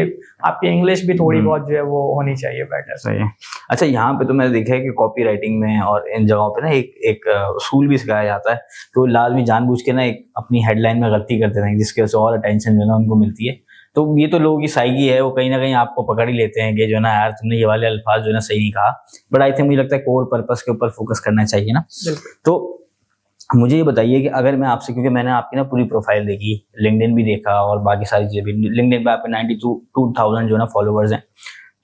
आपकी इंग्लिश भी थोड़ी बहुत जो है वो होनी चाहिए बेटर। सही है। अच्छा, यहाँ पे तो मैंने देखा है कि कॉपी राइटिंग में और इन जगहों पे ना एक उसूल भी सिखाया जाता है कि वो लाजमी जानबूझ के ना एक अपनी हेडलाइन में गलती करते रहेंगे, जिसकी वजह से और अटेंशन जो है ना उनको मिलती है। तो ये तो लोगों की साइकी है, वो कहीं ना कहीं आपको पकड़ ही लेते हैं कि जो ना यार तुमने ये वाले अल्फाज जो है ना सही नहीं कहा। बट आई थिंक मुझे लगता है कोर पर्पस के ऊपर फोकस करना चाहिए ना। तो मुझे ये बताइए कि अगर मैं आपसे, क्योंकि मैंने आपकी ना पूरी प्रोफाइल देखी, लिंक्डइन भी देखा और बाकी सारी चीजें भी, लिंक्डइन पे आपके 92,000 जो ना फॉलोवर्स हैं,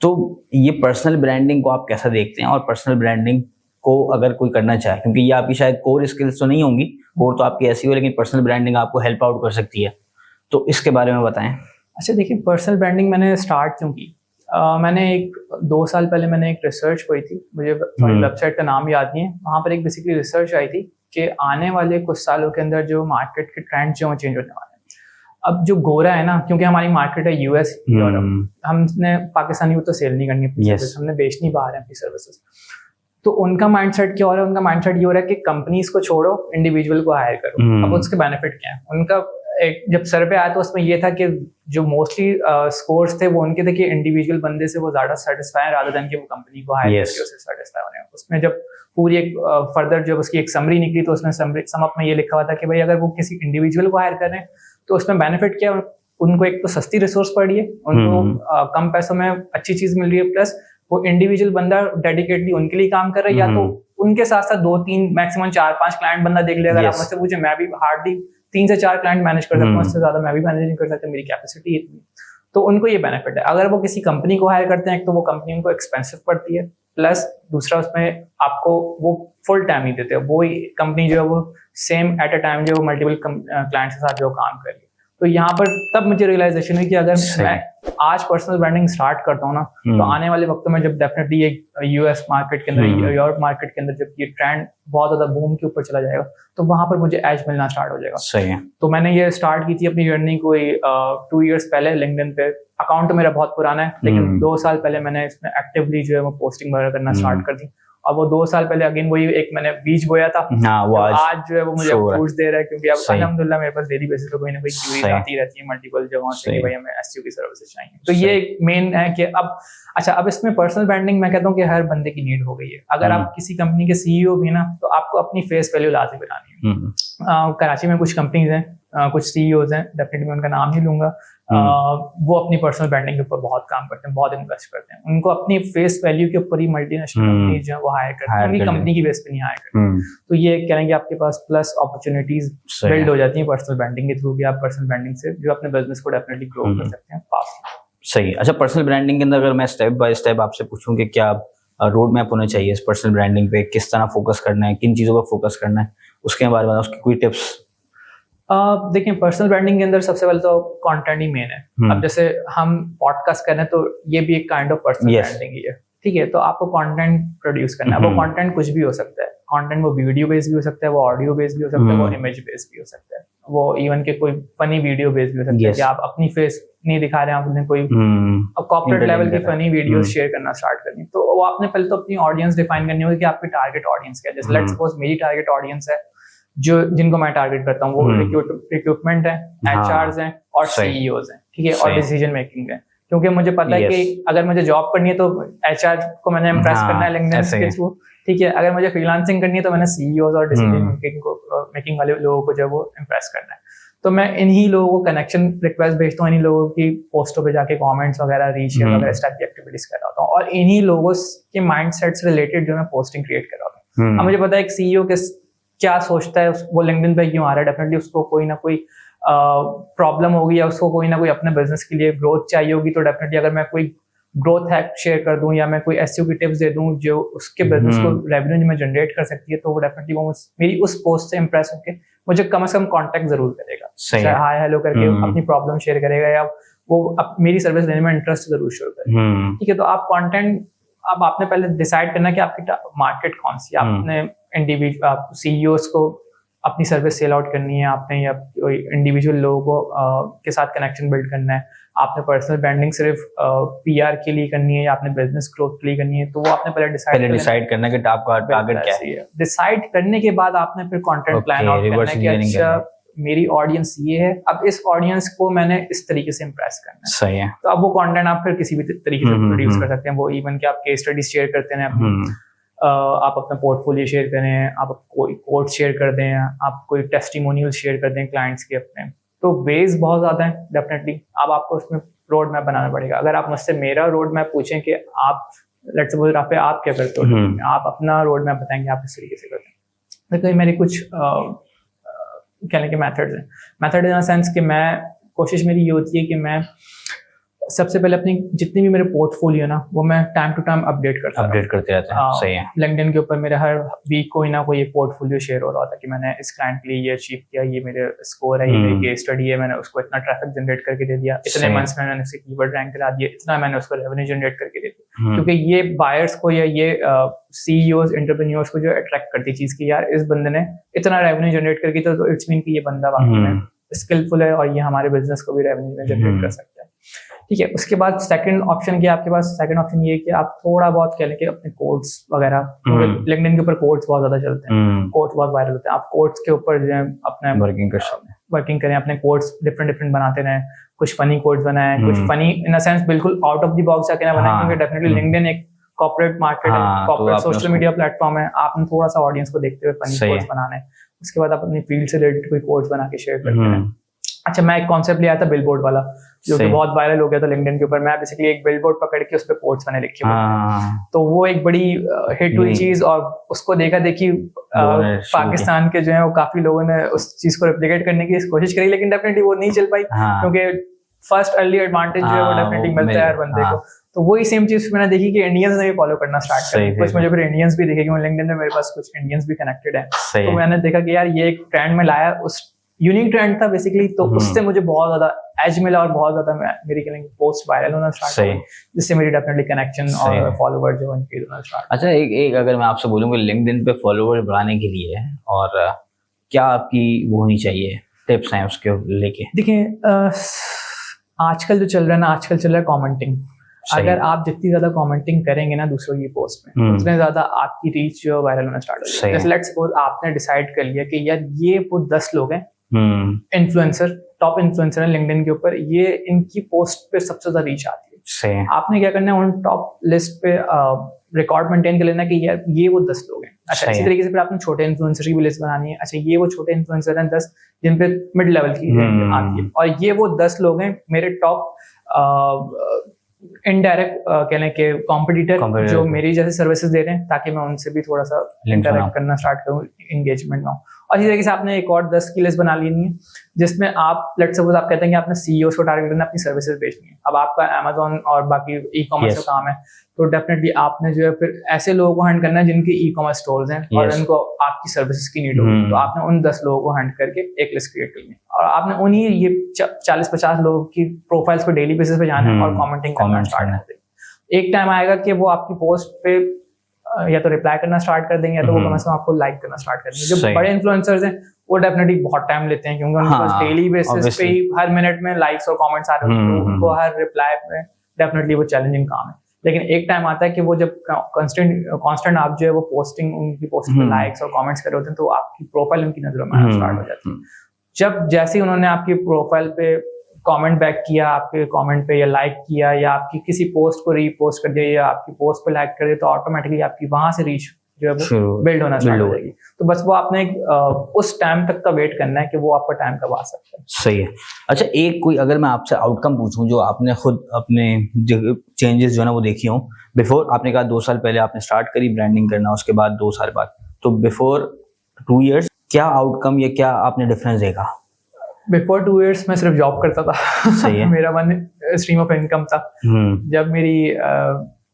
तो ये पर्सनल ब्रांडिंग को आप कैसा देखते हैं? और पर्सनल ब्रांडिंग को अगर कोई करना चाहे, क्योंकि ये आपकी शायद कोर स्किल्स तो नहीं होंगी, कोर तो आपकी ऐसी हो, लेकिन पर्सनल ब्रांडिंग आपको हेल्प आउट कर सकती है, तो इसके बारे में बताएं। अच्छा देखिए, पर्सनल ब्रांडिंग मैंने स्टार्ट क्यों की, मैंने 2 साल पहले मैंने एक रिसर्च पढ़ी थी, मुझे वेबसाइट का नाम याद नहीं है, वहाँ पर एक बेसिकली रिसर्च आई थी कि आने वाले कुछ सालों के अंदर जो मार्केट के ट्रेंड जो चेंज होने वाले हैं। अब जो गोरा है ना, क्योंकि हमारी मार्केट है यूएस, यूरोप, हमने पाकिस्तानी को तो सेल नहीं करनी अपनी सर्विस, हमने बेचनी बाहर है अपनी सर्विसेज। तो उनका माइंडसेट क्या हो रहा है? उनका माइंडसेट ये हो रहा है कि कंपनीज को छोड़ो, इंडिविजुअल को हायर करो। अब उसके बेनिफिट क्या है उनका? एक जब सर्वे आया तो उसमें ये था कि जो मोस्टली स्कोर्स थे वो उनके थे कि इंडिविजुअल बंदे से वो ज्यादा सेटिस्फाई रादर देन कि वो कंपनी को हायर करके उससे सेटिस्फाई होने। उसमें जब पूरी एक फर्दर जब उसकी एक समरी निकली तो उसमें सम अप में ये लिखा हुआ था कि भाई अगर वो किसी इंडिविजुअल को हायर कर रहे हैं तो उसमें बेनिफिट क्या है? उनको एक तो सस्ती रिसोर्स पड़ रही है, उनको कम पैसों में अच्छी चीज मिल रही है, प्लस वो इंडिविजुअल बंदा डेडिकेटली उनके लिए काम कर रहा है, या तो उनके साथ साथ 2-3 मैक्सिमम 4-5 क्लाइंट बंदा देख ले। अगर आप मुझसे पूछे, मैं भी हार्डली 3 से 4 क्लाइंट मैनेज कर सकता हूँ, उससे ज्यादा मैं भी मैनेज नहीं कर सकता, मेरी कैपेसिटी इतनी। तो उनको ये बेनिफिट है। अगर वो किसी कंपनी को हायर करते हैं तो वो कंपनी उनको एक्सपेंसिव पड़ती है, प्लस दूसरा उसमें आपको वो फुल टाइम ही देते हैं, वो कंपनी जो है वो सेम एट अ टाइम जो मल्टीपल क्लाइंट्स के साथ जो काम कर रही है। तो यहाँ पर तब मुझे रियलाइजेशन हुई कि अगर मैं आज पर्सनल ब्रांडिंग स्टार्ट करता हूँ ना, तो आने वाले वक्तों में जब डेफिनेटली एक यूएस मार्केट के अंदर, यूरोप मार्केट के अंदर जब ये ट्रेंड बहुत ज्यादा बूम के ऊपर चला जाएगा तो वहां पर मुझे एज मिलना स्टार्ट हो जाएगा। सही है। तो मैंने ये स्टार्ट की थी अपनी जर्नी कोई 2 इयर्स पहले। लिंक्डइन पे अकाउंट तो मेरा बहुत पुराना है, लेकिन 2 साल पहले मैंने इसमें एक्टिवली जो है वो पोस्टिंग वगैरह करना स्टार्ट कर दी। और वो 2 साल पहले अगेन वही एक मैंने बीज बोया था, वो आज जो है वो मुझे फ्रूट्स दे रहा है, क्योंकि अब अल्हम्दुलिल्लाह मेरे पास डेली बेसिस पे कोई ना कोई क्यूरीज आती रहती है मल्टीपल जगहों से कि भाई हमें एसईओ की सर्विसेज चाहिए। तो ये मेन है कि अब अच्छा, अब इसमें पर्सनल ब्रांडिंग मैं कहता हूँ कि हर बंदे की नीड हो गई है। अगर आप किसी कंपनी के सीईओ भी ना, तो आपको अपनी फेस वैल्यू लाजमी बनानी है। कराची में कुछ कंपनीज हैं, कुछ सीईओज हैं, डेफिनेटली मैं उनका नाम ही लूंगा, वो अपनी पर्सनल ब्रांडिंग के ऊपर बहुत काम करते हैं, बहुत इन्वेस्ट करते हैं। उनको अपनी फेस वैल्यू के ऊपर ही मल्टीनेशनल कंपनीज जो है वो हायर करते हैं, उनकी कंपनी की बेस पे नहीं हायर करते। तो ये कहेंगे आपके पास प्लस अपॉर्चुनिटीज बिल्ड हो जाती है पर्सनल ब्रांडिंग के थ्रू भी। आप पर्सनल ब्रांडिंग से जो अपने बिजनेस को डेफिनेटली ग्रो कर सकते हैं फास्ट। सही। अच्छा, पर्सनल ब्रांडिंग के अंदर अगर मैं स्टेप बाय स्टेप आपसे पूछूं कि क्या रोड मैप होना चाहिए इस पर्सनल ब्रांडिंग पे, किस तरह फोकस करना है, किन चीजों पर फोकस करना है, उसके बारे में उसकी कोई टिप्स? देखिए, पर्सनल ब्रांडिंग के अंदर सबसे पहले तो कंटेंट ही मेन है। अब जैसे हम पॉडकास्ट कर रहे हैं तो ये भी एक काइंड ऑफ पर्सनल ब्रांडिंग ही है, ठीक है। तो आपको कंटेंट प्रोड्यूस करना है। वो कंटेंट कुछ भी हो सकता है, कंटेंट वो वीडियो बेस्ड भी हो सकता है, वो ऑडियो बेस्ड भी हो सकता है, वो इमेज बेस्ड भी हो सकता है, वो इवन के कोई फनी वीडियो बेस्ड भी हो सकता है कि आप अपनी फेस नहीं दिखा रहे हैं, आपने कोई कॉर्पोरेट लेवल की फनी वीडियो शेयर करना स्टार्ट करनी। तो वो आपने पहले तो अपनी ऑडियंस डिफाइन करनी होगी कि आपकी टारगेट ऑडियंस क्या है। जैसे लेट्स सपोज मेरी टारगेट ऑडियंस है जो जिनको मैं टारगेट करता हूँ, वो रिक्रूटमेंट है, एचआरस हैं और सीईओज हैं, ठीक है, और डिसीजन मेकिंग है। क्योंकि मुझे पता है कि अगर मुझे जॉब करनी है तो एचआर को मैंने इम्प्रेस करना है लिंक्डइन के थ्रू, ठीक है। अगर मुझे फ्रीलांसिंग करनी है तो मैंने सीईओज और डिसीजन मेकिंग वाले लोगों को जो वो इम्प्रेस करना है। तो मैं इन्हीं लोगों को कनेक्शन रिक्वेस्ट भेजता हूँ, इन्हीं लोगों की पोस्टों पे जाके कमेंट्स वगैरह, रीशेयर वगैरह इस टाइप की एक्टिविटीज कर रहा होता हूँ, और इन्हीं लोगों के माइंडसेट से रिलेटेड जो मैं पोस्टिंग क्रिएट कर रहा हूँ। अब मुझे पता है एक सीईओ के क्या सोचता है, वो लिंक्डइन पे क्यों आ रहा है, डेफिनेटली उसको कोई ना कोई प्रॉब्लम होगी या उसको कोई ना कोई अपने बिजनेस के लिए ग्रोथ चाहिए होगी। तो डेफिनेटली अगर मैं कोई ग्रोथ हैक शेयर कर दूं या मैं कोई एसईओ की टिप्स दे दूं जो उसके बिजनेस को रेवेन्यू में जनरेट कर सकती है, तो वो डेफिनेटली वो मेरी उस पोस्ट से इंप्रेस होकर मुझे कम से कम कांटेक्ट जरूर करेगा, चाहे हाय हेलो करके अपनी प्रॉब्लम शेयर करेगा, या वो मेरी सर्विस लेने में इंटरेस्ट जरूर शो करेगा, ठीक है। तो आप कंटेंट, अब आपने पहले डिसाइड करना कि आपकी मार्केट कौन सी, आपने इंडिविजुअल, आप सीईओज को अपनी सर्विस सेल आउट करनी है आपने, या कोई इंडिविजुअल लोगों को के साथ कनेक्शन बिल्ड करना है, आपने पर्सनल ब्रांडिंग सिर्फ पीआर के लिए करनी है या आपने बिजनेस ग्रोथ के लिए करनी है, तो वो आपने पहले डिसाइड करना है कि आपका टारगेट क्या है। डिसाइड करने के बाद आपने फिर कंटेंट प्लान आउट करना है कि अच्छा मेरी ऑडियंस ये है, अब इस ऑडियंस को मैंने इस तरीके से इम्प्रेस करना है। सही है। तो अब वो कंटेंट आप फिर किसी भी तरीके से प्रोड्यूस कर सकते हैं। वो इवन कि आप केस स्टडीज शेयर करते हैं अपनी, आप अपना पोर्टफोलियो शेयर करें, आप कोई कोड शेयर कर दें, आप कोई टेस्टिमोनियल शेयर कर दें क्लाइंट्स के अपने। तो वेज बहुत ज़्यादा है डेफिनेटली। अब आपको उसमें रोड मैप बनाना पड़ेगा। अगर आप मुझसे मेरा रोड मैप पूछें कि आप लेट्स सपोज राफे आप क्या करते हो, आप अपना रोड मैप बताएंगे आप किस तरीके से करते हैं। तो मेरे कुछ कहने के मेथड्स हैं। मेथड इन द सेंस कि मैं कोशिश मेरी ये होती है कि मैं सबसे पहले अपनी जितनी भी मेरे पोर्टफोलियो ना वो मैं टाइम टू टाइम अपडेट करते रहते हैं। सही है। लिंक्डइन के ऊपर मेरे हर वीक कोई ना कोई एक पोर्टफोलियो शेयर हो रहा होता है कि मैंने इस क्लाइंट के लिए ये अचीव किया, ये मेरे स्कोर है, ये मेरी केस स्टडी है, मैंने उसको इतना ट्रैफिक जनरेट करके दे दिया, इतने मंथ्स में मैंने उससे कीवर्ड रैंक करा दिया, इतना मैंने उसको रेवेन्यू जनरेट करके दे दिया। क्योंकि ये बायर्स को या ये सीईओज एंटरप्रेन्योर्स को जो अट्रैक्ट करती चीज की यार इस बंदे ने इतना रेवेन्यू जनरेट करके, तो इट्स मीन कि ये बंदा वाकई में स्किलफुल है और ये हमारे बिजनेस को भी रेवेन्यू जनरेट कर सकता है। ठीक है। उसके बाद सेकंड ऑप्शन क्या आपके पास? सेकंड ऑप्शन ये है कि आप थोड़ा बहुत कह लें कि अपने कोड्स वगैरह, लिंक्डइन के ऊपर कोड्स बहुत ज्यादा चलते हैं, कोड्स बहुत वायरल होते हैं, आप कोड्स के ऊपर जो है अपने वर्किंग करें, अपने कोड्स डिफरेंट बनाते रहें। कुछ फनी कोड्स बनाएं, कुछ फनी इन द सेंस बिल्कुल आउट ऑफ द बॉक्स जाके ना बनाएं, क्योंकि डेफिनेटली लिंक्डइन एक कॉर्पोरेट मार्केट है, कॉर्पोरेट सोशल मीडिया प्लेटफॉर्म है। आपने थोड़ा सा ऑडियंस को देखते हुए फनी कोड्स बनाने, उसके बाद आप अपनी फील्ड से रिलेटेड कोई कोड्स बना के शेयर करते हैं। अच्छा, मैं एक कॉन्सेप्ट ले आया था बिलबोर्ड वाला, जो कि बहुत वायरल हो गया था लिंक्डइन के ऊपर। मैं बेसिकली एक बिलबोर्ड पकड़ के उस पर कोट्स मैंने लिखे, तो वो एक बड़ी हिट हुई चीज, और उसको देखा देखी पाकिस्तान के जो है वो काफी लोगों ने उस चीज को रेप्लिकेट करने की कोशिश करी, लेकिन डेफिनेटली वो नहीं चल पाई, क्योंकि फर्स्ट अर्ली एडवांटेज जो है वो डेफिनेटली मिलता है हर बंदे को। तो वही सेम चीज मैंने देखी कि इंडियंस ने भी फॉलो करना स्टार्ट कर दिया। कुछ मुझे फिर इंडियंस भी दिखे, क्योंकि लिंक्डइन में मेरे पास कुछ इंडियंस भी कनेक्टेड है, तो मैंने देखा कि यार ये एक ट्रेंड में लाया, उस यूनिक ट्रेंड था बेसिकली, तो उससे मुझे बहुत ज्यादा एज मिला और बहुत ज्यादा मेरी पोस्ट वायरल होना स्टार्ट हुई, जिससे मेरी डेफिनेटली कनेक्शन और फॉलोवर जो इंक्रीज होना स्टार्ट। अच्छा, एक अगर मैं आपसे बोलूँ कि लिंक्डइन पे फॉलोवर बढ़ाने के लिए और क्या आपकी वो होनी चाहिए टिप्स हैं उसके लेके? देखिए, आजकल जो चल रहा है ना, आजकल चल रहा है कमेंटिंग। अगर आप जितनी ज्यादा कमेंटिंग करेंगे ना दूसरों की पोस्ट में, उतने ज्यादा आपकी रीच जो वायरल होना स्टार्ट हो जाएगी। जैसे लेट्स सपोज आपने डिसाइड कर लिया कि यार ये वो 10 लोग हैं इन्फ्लुएंसर, टॉप इन्फ्लुएंसर है लिंक्डइन के ऊपर, ये इनकी पोस्ट पे सबसे ज्यादा रीच आती है। आपने क्या करना है, उन टॉप लिस्ट पे रिकॉर्ड मेंटेन कर लेना कि यार ये वो 10 लोग हैं। अच्छा, इसी तरीके से फिर आपने छोटे इन्फ्लुएंसर की भी लिस्ट बनानी है। अच्छा, ये वो छोटे इन्फ्लुएंसर हैं 10 जिन पे मिड लेवल की आती है, और ये वो 10 लोग हैं मेरे टॉप इनडायरेक्ट कह लें कि कॉम्पिटिटर जो मेरी जैसे सर्विसेज दे रहे हैं, ताकि मैं उनसे भी थोड़ा सा इंटरेक्ट करना स्टार्ट करूँ, एंगेजमेंट में। और इसी तरीके से आपने एक और 10 की लिस्ट बना लेनी है, जिसमें आप लेट्स सपोज आप कहते हैं कि आपने सीईओ को टारगेट करना, अपनी सर्विसेज बेचनी है। अब आपका अमेजोन और बाकी ई कॉमर्स का काम है, तो डेफिनेटली आपने जो है फिर ऐसे लोगों को हंट करना है जिनके ई कॉमर्स स्टोर्स हैं और उनको आपकी सर्विसेज की नीड होगी। तो आपने उन 10 लोगों को हंट करके एक लिस्ट क्रिएट करनी है, और आपने उन्हीं ये 40-50 लोगों की प्रोफाइल्स पे डेली बेसिस पे जाना है और कमेंटिंग करना स्टार्ट कर देंगे। एक टाइम आएगा कि वो आपकी पोस्ट पे या तो रिप्लाई करना स्टार्ट कर देंगे, या तो वो कम से कम आपको लाइक करना स्टार्ट कर देंगे। जो बड़े इन्फ्लुएंसर्स हैं वो डेफिनेटली बहुत टाइम लेते हैं, क्योंकि उनके पास डेली बेसिस पे ही हर मिनट में लाइक्स और कमेंट्स आ रहे हैं, उनको हर रिप्लाई में डेफिनेटली वो चैलेंजिंग काम है। लेकिन एक टाइम आता है कि वो जब कांस्टेंट आप जो है वो पोस्टिंग, उनकी पोस्ट पे लाइक्स और कमेंट्स कर रहे होते हैं, तो आपकी प्रोफाइल उनकी नजरों में आना स्टार्ट हो जाती है। जब जैसे ही उन्होंने आपकी प्रोफाइल पे कमेंट बैक किया, आपके कमेंट पे या लाइक किया, या आपकी किसी पोस्ट को रीपोस्ट कर दिया, या आपकी पोस्ट पे लाइक कर दिया, तो ऑटोमेटिकली आपकी वहां से रीच जो है वो बिल्ड होना स्टार्ट हो जाएगी। तो बस वो आपने उस टाइम तक का वेट करना है कि वो आपका टाइम कब आ सकता है। सही है। अच्छा, एक कोई अगर मैं आपसे आउटकम पूछूं जो आपने खुद अपने चेंजेस जो है ना वो देखी हो, बिफोर आपने कहा 2 साल पहले आपने स्टार्ट करी ब्रांडिंग करना, उसके बाद 2 साल बाद, तो बिफोर 2 इयर्स क्या आउटकम या क्या आपने डिफरेंस देखा? बिफोर 2 इयर्स मैं सिर्फ जॉब करता था। सही है। मेरा वन स्ट्रीम ऑफ इनकम था। जब मेरी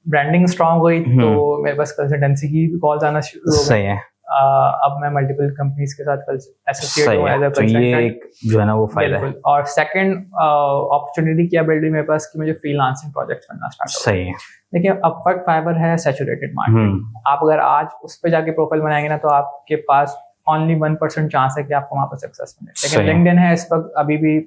ब्रांडिंग स्ट्रांग हुई तो मेरे पास कंसल्टेंसी की कॉल्स आना शुरू हो गए। सही है। अब मैं मल्टीपल कंपनीज के साथ एसोसिएट हूं एज अ कंसल्टेंट। ये एक जो है ना वो फायदा है। और सेकंड अपॉर्चुनिटी क्या बिल्ड हुई मेरे पास कि मुझे फ्रीलांसिंग प्रोजेक्ट्स करना स्टार्ट हो। सही है। देखिए, अपवर्क फाइवर है सैचुरेटेड मार्केट। आप अगर आज उस पे जाके प्रोफाइल बनाएंगे ना, तो आपके पास only 1% चांस है कि आपको वहाँ पर सक्सेस मिले। सही लेकिन है। लिंक्डइन है इस वक्त अभी भी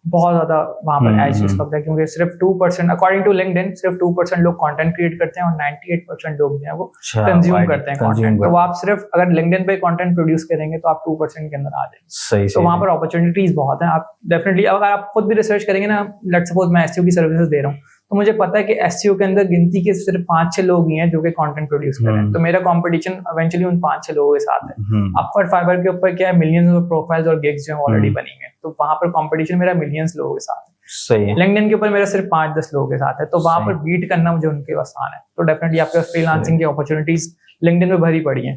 बहुत ज्यादा वहाँ पर एज इस वक्त है, क्योंकि सिर्फ 2% अकॉर्डिंग टू लिंक्डइन सिर्फ 2% लोग कंटेंट क्रिएट करते हैं और 98% लोग जो है वो अच्छा, कंज्यूम करते हैं consume कंटेंट। तो करते वो आप सिर्फ अगर लिंक्डइन पे कंटेंट प्रोड्यूस करेंगे तो आप 2% के अंदर आ जाएंगे। सही तो वहाँ पर अपॉर्चुनिटीज बहुत हैं। आप डेफिनेटली अगर आप खुद भी रिसर्च करेंगे ना, लेट्स सपोज मैं एसईओ की सर्विसेज दे रहा हूँ, तो मुझे पता है कि एसईओ के अंदर गिनती के सिर्फ 5-6 लोग ही हैं जो कि कंटेंट प्रोड्यूस कर रहे हैं। तो मेरा कंपटीशन इवेंचुअली उन 5-6 लोगों के साथ है। अपवर्ड फाइबर के ऊपर क्या है, मिलियंस ऑफ प्रोफाइल्स और गिग्स जो ऑलरेडी बनी हुई हैं, तो वहाँ पर कंपटीशन मेरा मिलियंस लोगों के साथ है। सही है। लिंक्डइन के ऊपर मेरा सिर्फ 5-10 लोगों के साथ है, तो वहाँ पर बीट करना मुझे उनके आसान है। तो डेफिनेटली आपके फ्रीलांसिंग की अपॉर्चुनिटीज लिंक्डइन में भरी पड़ी हैं।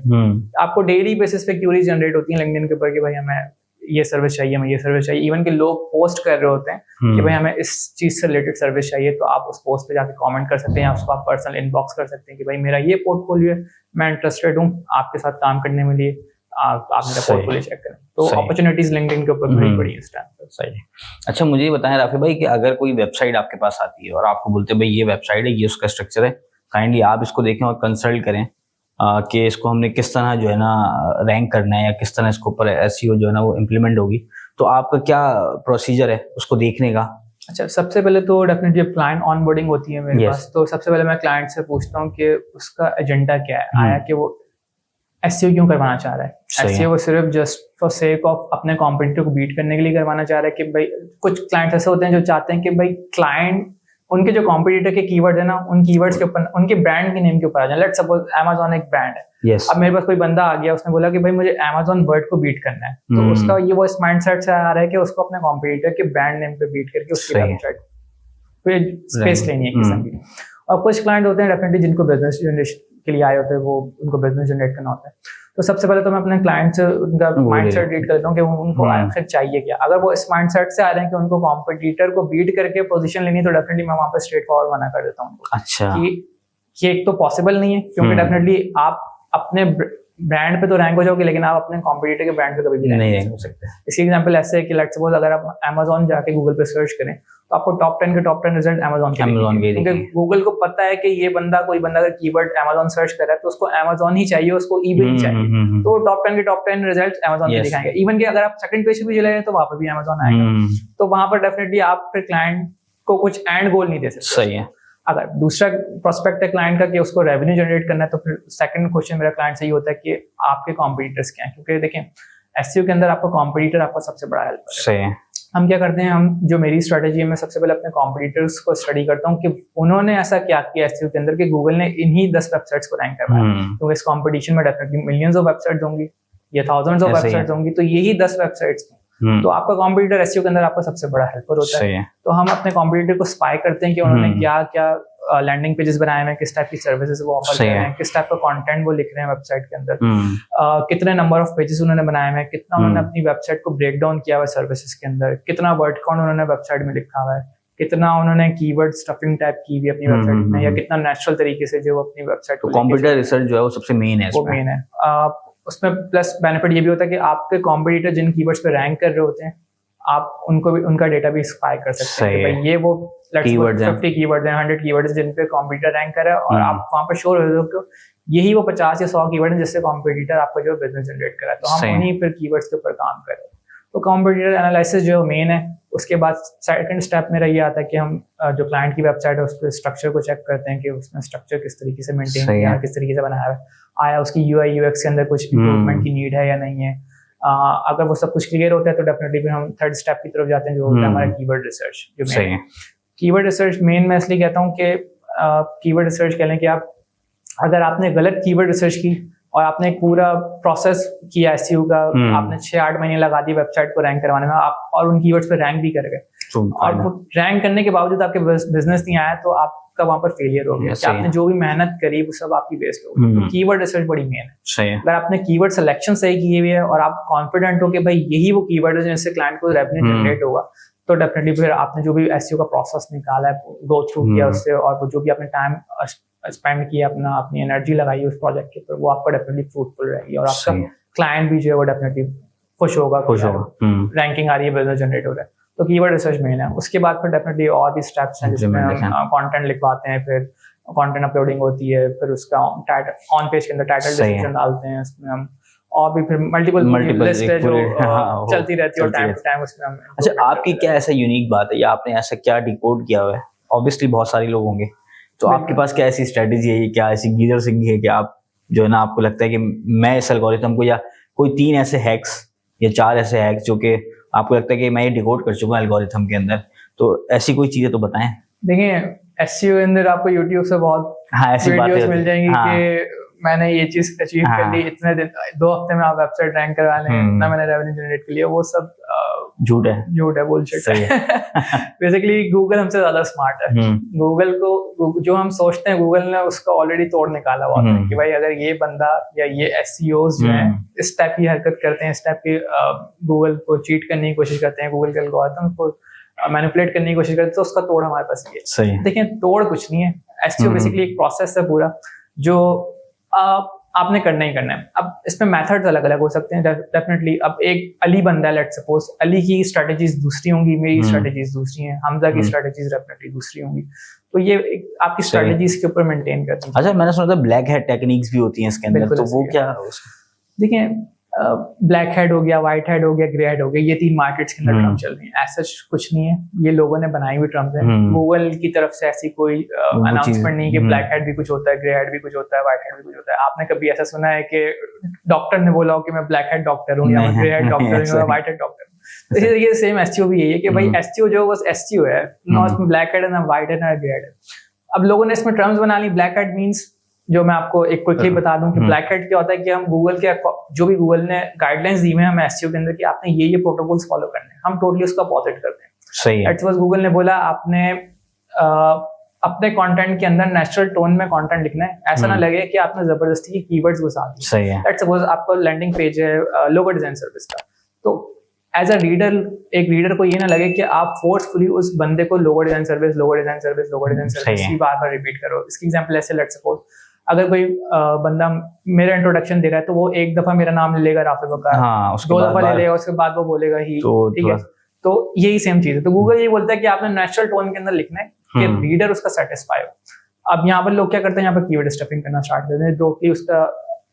आपको डेली बेसिस पे क्यूरीज जनरेट होती हैं लिंक्डइन के ऊपर कि भाई हमें ये सर्विस चाहिए, हमें ये सर्विस चाहिए। इवन के लोग पोस्ट कर रहे होते हैं कि भाई हमें इस चीज से रिलेटेड सर्विस चाहिए, तो आप उस पोस्ट पे जाके कमेंट कर सकते हैं, आप उसको आप पर्सनल इनबॉक्स कर सकते हैं कि भाई मेरा ये पोर्टफोलियो है, मैं इंटरेस्टेड हूँ आपके साथ काम करने में लिए, आप मेरा सही। पोर्टफोलियो चेक करें। तो सही। अपॉर्चुनिटीज लिंक्डइन के ऊपर भरी पड़ी है इस टाइम पर। सही है। अच्छा मुझे ये बताएं राफी भाई कि अगर कोई वेबसाइट आपके पास आती है और आपको बोलते हैं भाई ये वेबसाइट है, ये उसका स्ट्रक्चर है, काइंडली आप इसको देखें और कंसल्ट करें कि इसको हमने किस तरह जो है ना रैंक करना है या किस तरह इसके ऊपर एसईओ जो है ना वो इम्प्लीमेंट होगी, तो आपका क्या प्रोसीजर है उसको देखने का? अच्छा, सबसे पहले तो डेफिनेटली क्लाइंट ऑनबोर्डिंग होती है मेरे पास, तो सबसे पहले मैं क्लाइंट से पूछता हूँ कि उसका एजेंडा क्या है, आया कि वो एसईओ क्यों करवाना चाह रहा है। एसईओ वो सिर्फ जस्ट फॉर सेक ऑफ अपने कॉम्पिटिटर को बीट करने के लिए करवाना चाह रहा है कि भाई कुछ क्लाइंट्स ऐसे होते हैं जो चाहते हैं कि भाई क्लाइंट उनके जो कॉम्पिटिटर के कीवर्ड है ना, उन कीवर्ड्स के ऊपर उनके ब्रांड के नेम के ऊपर आ जाए। लेट्स सपोज Amazon एक ब्रांड है, yes. अब मेरे पास कोई बंदा आ गया, उसने बोला कि भाई मुझे Amazon वर्ड को बीट करना है, तो उसका ये वो इस माइंडसेट से आ रहा है कि उसको अपने कॉम्पिटिटर के ब्रांड नेम पे बीट करके उसकी वेबसाइट पे स्पेस लेनी है किसी की। और कुछ क्लाइंट होते हैं डेफिनेटली जिनको बिजनेस जनरेशन के लिए आए होते हैं, वो उनको बिजनेस जनरेट करना होता है। तो सबसे पहले तो मैं अपने क्लाइंट से उनका माइंडसेट रीड करता हूँ कि उनको आखिर चाहिए क्या। अगर वो इस माइंडसेट से आ रहे हैं कि उनको कॉम्पिटिटर को बीट करके पोजीशन लेनी है, तो डेफिनेटली मैं वहाँ पर स्ट्रेट फॉरवर्ड मना कर देता हूँ उनको। अच्छा, कि एक तो पॉसिबल नहीं है, क्योंकि डेफिनेटली आप अपने ब्रांड पे तो रैंक हो जाओगे, लेकिन आप अपने कॉम्पिटिटर के ब्रांड पे कभी भी नहीं रैंक हो सकते। इसकी एग्जांपल ऐसे है कि लेट्स सपोज अगर आप Amazon जाके गूगल पे सर्च करें तो आपको टॉप 10 के टॉप 10 रिजल्ट Amazon के दिखेंगे, क्योंकि गूगल को पता है कि ये बंदा कोई बंदा अगर कीवर्ड Amazon सर्च कर रहा है तो उसको Amazon ही चाहिए, उसको eBay ही चाहिए, तो वो टॉप 10 के टॉप 10 रिजल्ट Amazon पे दिखाएंगे। इवन कि अगर आप सेकंड पेज पे भी चले जाए तो वहां पर भी Amazon आएगा। तो वहां पर डेफिनेटली आप फिर क्लाइंट को कुछ एंड गोल नहीं दे सकते। सही है। अगर दूसरा प्रोस्पेक्ट है क्लाइंट का कि उसको रेवेन्यू जनरेट करना है, तो फिर सेकंड क्वेश्चन मेरा क्लाइंट से ये होता है कि आपके कॉम्पिटिटर्स क्या हैं, क्योंकि देखें एसईओ के अंदर आपका कॉम्पिटिटर आपका सबसे बड़ा हेल्पर है। सही है। हम क्या करते हैं, हम जो मेरी स्ट्रेटेजी है, मैं सबसे पहले अपने कॉम्पिटिटर्स को स्टडी करता हूँ कि उन्होंने ऐसा क्या किया एसईओ के अंदर कि गूगल ने इन्हीं 10 वेबसाइट्स को रैंक करवाया। क्योंकि इस कॉम्पिटिशन में डेफिनेटली मिलियंस ऑफ वेबसाइट्स होंगी या थाउजेंड्स ऑफ वेबसाइट्स होंगी, तो यही 10 वेबसाइट्स तो आपका कॉम्पिटिटर एसईओ के अंदर आपका सबसे बड़ा हेल्पर होता है। तो हम अपने कॉम्पिटिटर को स्पाई करते हैं कि उन्होंने क्या क्या लैंडिंग पेजेस बनाए हैं, किस टाइप की सर्विसेज वो ऑफर कर रहे हैं, किस टाइप का कंटेंट वो लिख रहे हैं वेबसाइट के अंदर, कितने नंबर ऑफ पेजेस उन्होंने बनाए हैं, कितना उन्होंने अपनी वेबसाइट को ब्रेक डाउन किया हुआ है सर्विसेज के अंदर, कितना वर्ड काउंट उन्होंने वेबसाइट में लिखा हुआ है, कितना उन्होंने कीवर्ड स्टफिंग टाइप की हुई अपनी वेबसाइट में, या कितना नेचुरल तरीके से जो अपनी वेबसाइट को कंप्यूटर रिसर्च जो है वो सबसे मेन है, वो मेन है। उसमें प्लस बेनिफिट ये भी होता है कि आपके कॉम्पिटिटर जिन कीवर्ड्स पे रैंक कर रहे होते हैं, आप उनको भी उनका डेटा भी स्पाई कर सकते हैं कि भाई ये वो 50 कीवर्ड्स हैं, 100 कीवर्ड्स जिन पे कॉम्पिटिटर रैंक कर रहा है, और आप वहाँ पर श्योर हो कि यही वो 50 या 100 कीवर्ड हैं जिससे कॉम्पिटिटर आपका जो बिजनेस जनरेट कर रहा है, तो हम उन्हीं फिर कीवर्ड्स के ऊपर काम कर रहे हैं। तो कॉम्पिटिटर एनालिसिस जो मेन है। उसके बाद सेकंड स्टेप मेरा ये आता है कि हम जो क्लाइंट की वेबसाइट है उसके स्ट्रक्चर को चेक करते हैं कि उसमें स्ट्रक्चर किस तरीके से मेंटेन किया है, किस तरीके से बनाया है, आया उसकी यूआई यूएक्स के अंदर कुछ इम्प्रूवमेंट की नीड है या नहीं है। अगर वो सब कुछ क्लियर होता है तो डेफिनेटली फिर हम थर्ड स्टेप की तरफ जाते हैं, जो होता है हमारा कीवर्ड रिसर्च। जो मेन है कीवर्ड रिसर्च मेन मैं इसलिए कहता हूँ कि कीवर्ड रिसर्च कह लें कि आप अगर आपने गलत कीवर्ड रिसर्च की और आपने एक पूरा प्रोसेस किया एसईओ का, आपने 6-8 महीने लगा दिए वेबसाइट को रैंक करवाने में, आप और उन कीवर्ड्स पे रैंक भी कर गए, और रैंक करने के बावजूद आपके बिजनेस नहीं आया, तो आपका वहां पर फेलियर हो गया कि आपने जो भी मेहनत करी वो सब आपकी वेस्ट हो गई। तो कीवर्ड रिसर्च बड़ी मेन है। अगर आपने कीवर्ड सिलेक्शन सही की हुई है और आप कॉन्फिडेंट हो कि भाई यही वो कीवर्ड है जिनसे क्लाइंट को रेवेन्यू जनरेट होगा, तो डेफिनेटली फिर आपने जो भी एसईओ का प्रोसेस निकाला है, गो थ्रू किया उससे, और वो जो भी आपने टाइम स्पेंड किया, अपनी एनर्जी लगाई उस प्रोजेक्ट के ऊपर, वो आपका डेफिनेटली फ्रूटफुल रहेगी, और आपका क्लाइंट भी जो है वो डेफिनेटली खुश होगा, रैंकिंग आ रही है, बिजनेस जनरेट हो रहा है। तो कीवर्ड रिसर्च मेन है। उसके बाद फिर डेफिनेटली और भी स्टेप्स हैं जिसमें हम कंटेंट लिखवाते हैं, फिर कंटेंट अपलोडिंग होती है, फिर उसका ऑन पेज के अंदर टाइटल डिस्क्रिप्शन डालते हैं इसमें हम, और भी फिर मल्टीपल लिस्ट है जो हाँ, चलती रहती है और चलती टाइम रहती टू टाइम उसमें हम अच्छा, आपकी क्या ऐसा यूनिक बात है या आपने ऐसा क्या डिकोड किया हुआ है? ऑब्वियसली बहुत सारे लोग होंगे, तो आपके बिल्कुल। पास क्या ऐसी स्ट्रेटेजी है, क्या ऐसी गीजर सिंह है कि आप जो है ना, आपको लगता है कि मैं इस एल्गोरिथम को, या कोई 3 ऐसे हैक्स या 4 ऐसे हैक्स जो कि आपको लगता है कि मैं ये डिकोड कर चुका हूँ एल्गोरिथम के अंदर, तो ऐसी कोई चीजें तो बताएं। देखिए एसईओ के अंदर आपको यूट्यूब से बहुत हाँ, ऐसी बातें वीडियोस होती मिल हैं। जाएंगी हाँ, कि मैंने ये चीज अचीव कर ली, इतने दिन 2 हफ्ते में आप वेबसाइट रैंक करवा लें, इतना मैंने रेवेन्यू जनरेट कर लिया, वो सब झूठ है। झूठ है, बुलशिट सही है। बेसिकली गूगल हमसे ज्यादा स्मार्ट है। गूगल को जो हम सोचते हैं गूगल ने उसका ऑलरेडी तोड़ निकाला हुआ है कि भाई अगर ये बंदा या ये एसईओज जो है इस टाइप की हरकत करते हैं, इस टाइप की गूगल को चीट करने की कोशिश करते हैं, गूगल के एल्गोरिथम को मैनिपुलेट करने की कोशिश करते हैं, तो उसका तोड़ हमारे पास ये है। सही। देखिए तोड़ कुछ नहीं है, एसईओ बेसिकली एक प्रोसेस है पूरा जो आपने करना ही करना है। अब इसमें मेथड्स अलग अलग हो सकते हैं डेफिनेटली। अब एक अली बंदा है, लेट्स सपोज, अली की स्ट्रेटजीज दूसरी होंगी, मेरी स्ट्रेटजीज दूसरी हैं, हमजा की स्ट्रेटजीज डेफिनेटली दूसरी होंगी, तो ये आपकी स्ट्रेटजीज के ऊपर मेंटेन करती है। अच्छा, मैंने सुना था ब्लैक हैट टेक्निक्स भी होती हैं इसके अंदर, तो वो क्या? देखिए ब्लैक हेड हो गया, व्हाइट हेड हो गया, ग्रे हेड हो गया, ये 3 मार्केट्स के अंदर टर्म चल रही हैं। ऐसा कुछ नहीं है, ये लोगों ने बनाई हुई टर्म्स हैं। गूगल की तरफ से ऐसी कोई अनाउंसमेंट नहीं कि ब्लैक हेड भी कुछ होता है, ग्रे हेड भी कुछ होता है, व्हाइट हेड भी कुछ होता है। आपने कभी ऐसा सुना है कि डॉक्टर ने बोला हो कि मैं ब्लैक हेड डॉक्टर हूँ या ग्रे हेड डॉक्टर हूँ या व्हाइट हेड डॉक्टर हूँ? तो ये सेम एसईओ भी यही है कि भाई एसईओ जो बस एसईओ है, ना उसमें ब्लैक हेड है, ना व्हाइट है, ना ग्रे हेड है। अब लोगों ने इसमें टर्म्स बना ली। ब्लैक हेड मीन्स, जो मैं आपको एक क्विकली बता दूं कि ब्लैक हेड क्या होता है, कि हम गूगल के जो भी गूगल ने गाइडलाइंस दी हुई है हमें एसईओ के अंदर कि आपने ये प्रोटोकॉल्स फॉलो करने हैं, हम टोटली उसका अपोजिट करते हैं। सही है। एट गूगल ने बोला आपने अपने कंटेंट के अंदर नेचुरल टोन में कंटेंट लिखना है, ऐसा ना लगे कि आपने जबरदस्ती कीवर्ड्स घुसा दिए। सही है। लेट्स सपोज आपका लैंडिंग पेज है लोगो डिजाइन सर्विस का, तो एज अ रीडर, एक रीडर को ये ना लगे कि आप फोर्सफुली उस बंदे को logo design service, logo design service, logo design service की बार बार रिपीट करो। इसकी एग्जांपल ऐसे, लेट्स सपोज अगर कोई बंदा मेरा इंट्रोडक्शन दे रहा है तो वो एक दफा मेरा नाम ले लेगा राफे बकार, हाँ, 2 दफा ले लेगा, उसके बाद वो बोलेगा ही, ठीक है। तो यही सेम चीज है। तो गूगल ये बोलता है कि आपने नेचुरल टोन के अंदर लिखना है कि रीडर उसका सेटिस्फाई हो। अब यहाँ पर लोग क्या करते हैं, यहाँ पर कीवर्ड स्टफिंग करना स्टार्ट करते हैं, जो कि उसका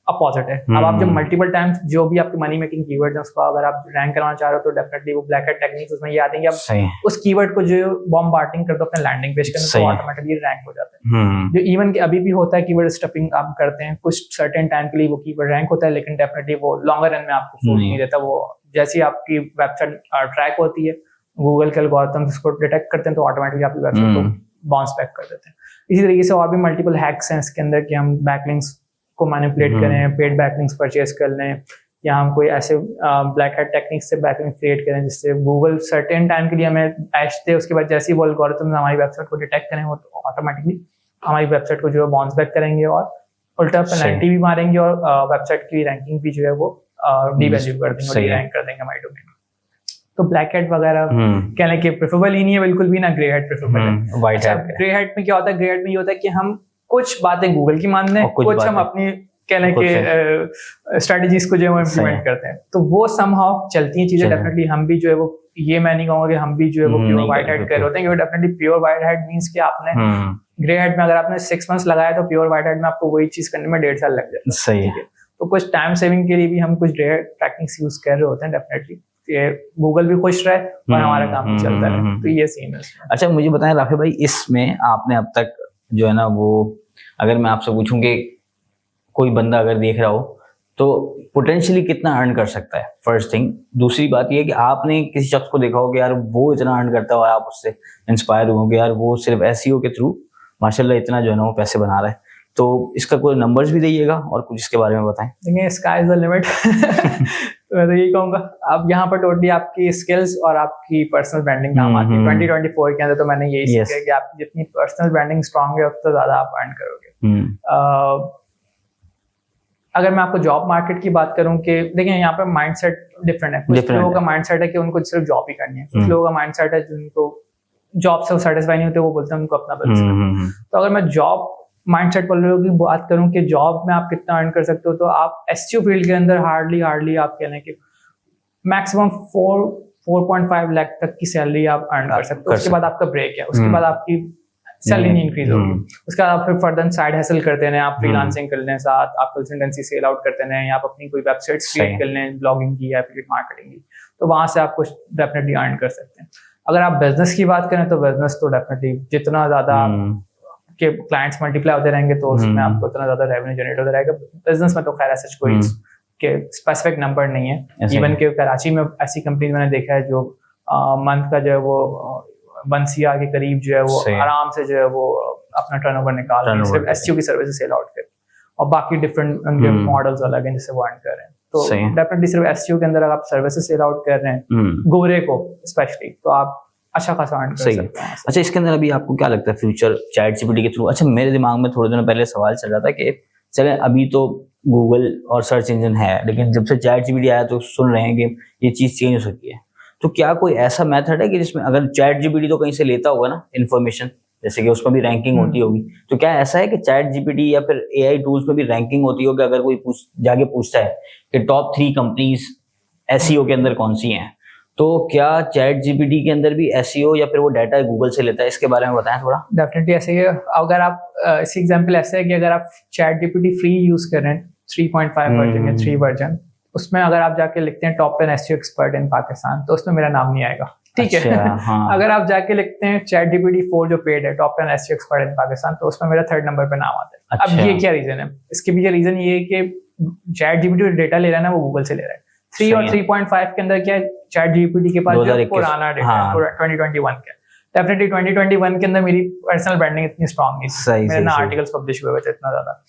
अपोजिट है। अब आप जब मल्टीपल टाइम्स जो भी आपके मनी मेकिंग कीवर्ड है उसको अगर आप रैंक करवाना चाह रहे हो, तो डेफिनेटली वो ब्लैक हेड टेक्निक्स उसमें ये आती है कि आप उस कीवर्ड को जो बॉम्बार्डिंग कर दो अपने लैंडिंग पेज के अंदर, तो ऑटोमेटिकली रैंक हो जाता है। जो इवन के अभी भी होता है कीवर्ड स्टफिंग आप करते हैं, कुछ सर्टेन टाइम के लिए वो कीवर्ड रैंक होता है, लेकिन डेफिनेटली वो लॉन्गर रन में आपको फूड नहीं देता। वो जैसी आपकी वेबसाइट ट्रैक होती है, गूगल के एल्गोरिथम उसको डिटेक्ट करते हैं, तो ऑटोमेटिकली आपकी वेबसाइट को बाउंस बैक कर देते हैं। इसी तरीके से और भी मल्टीपल हैक्स हैं इसके अंदर कि हम बैकलिंक्स को मैनिपुलेट करें, पेड बैकलिंक्स परचेज कर लें, या हम कोई ऐसे ब्लैक हैट टेक्निक से बैकलिंक क्रिएट करें जिससे गूगल सर्टेन टाइम के लिए हमें एज दे, उसके बाद जैसे ही वो एल्गोरिथम हमारी वेबसाइट को डिटेक्ट करें, वो तो ऑटोमेटिकली हमारी वेबसाइट को जो है बाउंस बैक करेंगे और उल्टा पेनल्टी भी मारेंगे और वेबसाइट की रैंकिंग भी जो है वो डीवैल्यू कर देंगे, रैंक कर देंगे हमारी डोमेन। तो ब्लैक हेड वगैरह कहने के प्रेफरेबल ही नहीं है बिल्कुल भी, ना ग्रे हेड प्रेफरेबल है। व्हाइट हेड, ग्रे हेड में क्या होता है, ग्रे हेड में ये होता है कि हम कुछ बातें गूगल की मान लें, कुछ हम अपनी कहने के स्ट्रेटजीज को जो है इम्प्लीमेंट करते हैं, तो वो समहाउ चलती हैं चीजें। डेफिनेटली हम भी जो है वो, ये मैं नहीं कहूंगा कि हम भी जो है वो प्योर व्हाइट हेड कर होते हैं, क्योंकि definitely pure white head means कि आपने ग्रे हेड में अगर आपने 6 मंथ्स लगाया, तो प्योर व्हाइट हेड में आपको वही चीज करने में 1.5 साल लग जाता है। सही है। तो कुछ टाइम सेविंग के लिए भी हम कुछ ग्रे हेड टेक्निक्स यूज कर रहे होते हैं डेफिनेटली, गूगल भी खुश रहे और हमारा काम भी चलता रहे, तो ये सीन है। अच्छा, मुझे बताएं राफे भाई, इसमें आपने अब तक जो है ना वो, अगर मैं आपसे पूछूं कि कोई बंदा अगर देख रहा हो तो पोटेंशियली कितना अर्न कर सकता है, फर्स्ट थिंग। दूसरी बात ये है कि आपने किसी शख्स को देखा हो कि यार वो इतना अर्न करता हो, आप उससे इंस्पायर होंगे, यार वो सिर्फ एसईओ के थ्रू माशाल्लाह इतना जो है ना वो पैसे बना रहा है, तो इसका कोई नंबर्स भी दीजिएगा और कुछ इसके बारे में बताएं। देखिए, स्काई इज द लिमिट। मैं तो यही कहूंगा, अब यहाँ पर टोटली आपकी स्किल्स और आपकी पर्सनल ब्रांडिंग काम आती है। 2024 के अंदर तो मैंने यही सीखा है कि आपकी जितनी पर्सनल ब्रांडिंग स्ट्रांग है उतना ज्यादा आप अर्न करोगे। अगर मैं आपको जॉब मार्केट की बात करूं कि देखिए यहाँ पे माइंडसेट डिफरेंट है। कुछ लोगों का माइंडसेट है कि उनको सिर्फ जॉब ही करनी है, कुछ लोगों का माइंडसेट है जिनको जॉब से सेटिस्फाई नहीं होते, वो बोलते हैं उनको अपना बिजनेस करना। तो अगर मैं जॉब माइंडसेट पर लोगों की बात करूं कि जॉब में आप कितना अर्न कर सकते हो, तो आप एसईओ फील्ड के अंदर हार्डली आप कह लें कि मैक्सिमम 4.5 लाख तक की सैलरी आप अर्न कर सकते हो। उसके बाद आपका ब्रेक है, उसके बाद आपकी सैलरी नहीं इंक्रीज होगी। उसके बाद आप फिर फर्दर साइड हसल करते हैं, आप फ्रीलांसिंग कर लें, साथ आप कंसल्टेंसी सेल आउट करते हैं, या आप अपनी कोई वेबसाइट्स क्रिएट कर लें ब्लॉगिंग की या एफिलिएट मार्केटिंग की, तो वहां से आप कुछ डेफिनेटली अर्न कर सकते हैं। अगर आप बिजनेस की बात करें तो बिजनेस तो डेफिनेटली जितना ज्यादा के क्लाइंट्स मल्टीप्लाई होते रहेंगे तो उसमें आपको उतना ज्यादा रेवेन्यू जनरेट होता रहेगा। बिजनेस में तो खैर ऐसा कोई के स्पेसिफिक नंबर नहीं है। इवन के कराची में ऐसी कंपनी मैंने देखा है जो मंथ का जो है वो 1 CR के करीब जो है वो आराम से जो है वो अपना टर्नओवर निकाल रहे हैं, सिर्फ एसईओ की सर्विसेज सेल आउट कर, और बाकी डिफरेंट उनके मॉडल्स अलग हैं जिससे वो अर्न कर रहे हैं। तो डेफिनेटली सिर्फ एसईओ के अंदर अगर आप सर्विसेज सेल आउट कर रहे हैं गोरे को स्पेशली, तो आप अच्छा खासा अर्न कर सकते हैं। अच्छा, इसके अंदर अभी आपको क्या लगता है फ्यूचर चैट जीपीटी के थ्रू? अच्छा, मेरे दिमाग में थोड़े दिनों पहले सवाल चल रहा था कि चले अभी तो गूगल और सर्च इंजन है, लेकिन जब से चैट जीपीटी आया तो सुन रहे हैं कि ये चीज चेंज हो सकती है। तो क्या कोई ऐसा मेथड है कि जिसमें अगर चैट जीपीटी तो कहीं से लेता होगा ना इन्फॉर्मेशन, जैसे कि उसमें भी रैंकिंग होती होगी, तो क्या ऐसा है कि चैट जीपीटी या फिर एआई टूल्स में भी रैंकिंग होती होगी? अगर कोई जाके पूछता है कि टॉप 3 कंपनीज एसईओ के अंदर कौन सी हैं, तो क्या चैट जीपीटी के अंदर भी एसईओ या फिर वो डाटा गूगल से लेता है? इसके बारे में बताएं थोड़ा। डेफिनेटली ऐसे ही है। अगर आप इसी एग्जांपल ऐसे है कि अगर आप चैट जीपीटी फ्री यूज कर रहे हैं 3.5 वर्जन या 3 वर्जन, उसमें अगर आप जाके लिखते हैं top 10 SEO expert in Pakistan, तो उसमें मेरा नाम नहीं आएगा, ठीक है। हाँ। अगर आप जाके लिखते हैं चैट जीपीटी 4 जो पेड है top 10 SEO expert in Pakistan, तो उसमें मेरा 3rd नंबर पे नाम आता है। अब ये क्या रीजन है? इसके पीछे रीजन ये है कि चैट जीपीटी डेटा ले रहा है ना, वो गूगल से ले रहा है। 3 और 3.5 के अंदर क्या है, चैट जीपीटी के पास जो पुराना डेटा है 2021 का। डेफिनेटली 2021 के अंदर मेरी पर्सनल ब्रांडिंग इतनी स्ट्रांग नहीं थी, मेरे ना आर्टिकल्स पब्लिश हुए थे इतना ज्यादा।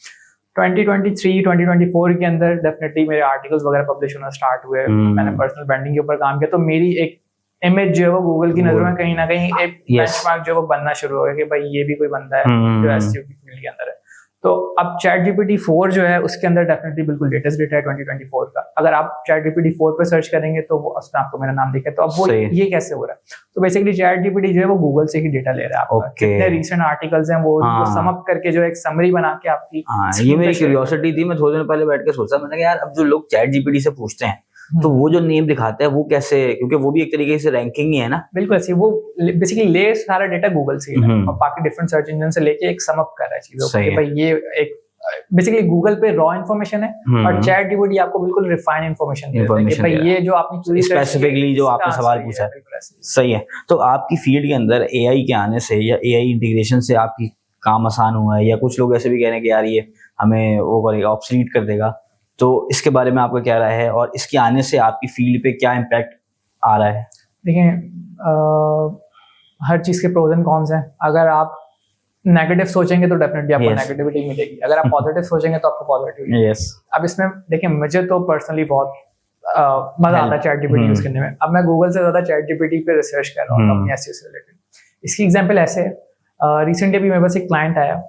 2023 2024 के अंदर डेफिनेटली मेरे आर्टिकल्स वगैरह पब्लिश होना स्टार्ट हुए, मैंने पर्सनल ब्रांडिंग के ऊपर काम किया, तो मेरी एक इमेज जो है वो गूगल की नजरों में कहीं ना कहीं एक बेंचमार्क जो है वो बनना शुरू हो गया कि भाई ये भी कोई बंदा है जो एसईओ की फील्ड के अंदर है। तो अब चैट जीपीटी 4 जो है उसके अंदर डेफिनेटली बिल्कुल लेटेस्ट डेटा है 2024 का। अगर आप चैट जीपीटी 4 पे सर्च करेंगे तो वो उसमें आपको मेरा नाम दिखेगा। तो अब वो ये कैसे हो रहा है? तो बेसिकली चैट जीपीटी जो है वो गूगल से ही डेटा ले रहा है आपका। कितने रिसेंट आर्टिकल्स हैं वो सम अप करके जो एक समरी बना के आपकी। ये मेरी क्यूरियोसिटी थी, मैं थोड़े दिन पहले बैठ के सोचा, मैंने कहा यार अब जो लोग चैट जीपीटी से पूछते हैं तो वो जो नेम दिखाता है वो कैसे, क्योंकि वो भी एक तरीके से रैंकिंग ही है ना। बिल्कुल ऐसे वो बेसिकली ले सारा डेटा गूगल से ही और बाकी डिफरेंट सर्च इंजन से लेके एक सम अप कर रहा है चीजों को कि भाई ये एक बेसिकली गूगल पे रॉ इन्फॉर्मेशन है और चैट जीपीटी आपको बिल्कुल रिफाइन इन्फॉर्मेशन देता है कि भाई ये जो आपने पूरी स्पेसिफिकली जो आपने सवाल पूछा है सही है। तो आपकी फील्ड के अंदर एआई के आने से या एआई इंटीग्रेशन से आपकी काम आसान हुआ है, या कुछ लोग ऐसे भी कह रहे हैं कि यार ये हमें वो करेगा, ऑब्सोलीट कर देगा, तो इसके बारे में आपका क्या राय है और इसके आने से आपकी फील्ड पे क्या इम्पैक्ट आ रहा है? देखिए हर चीज के प्रोज एंड कॉन्स हैं। अगर आप नेगेटिव सोचेंगे तो डेफिनेटली आपको नेगेटिविटी मिलेगी, अगर आप पॉजिटिव सोचेंगे तो आपको पॉजिटिव। अब इसमें देखिए मुझे तो पर्सनली बहुत मजा आता है चैट जीपीटी यूज करने में। अब मैं गूगल से ज्यादा चैट जीपीटी पे रिसर्च कर रहा हूँ अपनी एसईओ से रिलेटेड। इसकी एग्जांपल ऐसे है, रिसेंटली अभी मेरे पास एक क्लाइंट आया,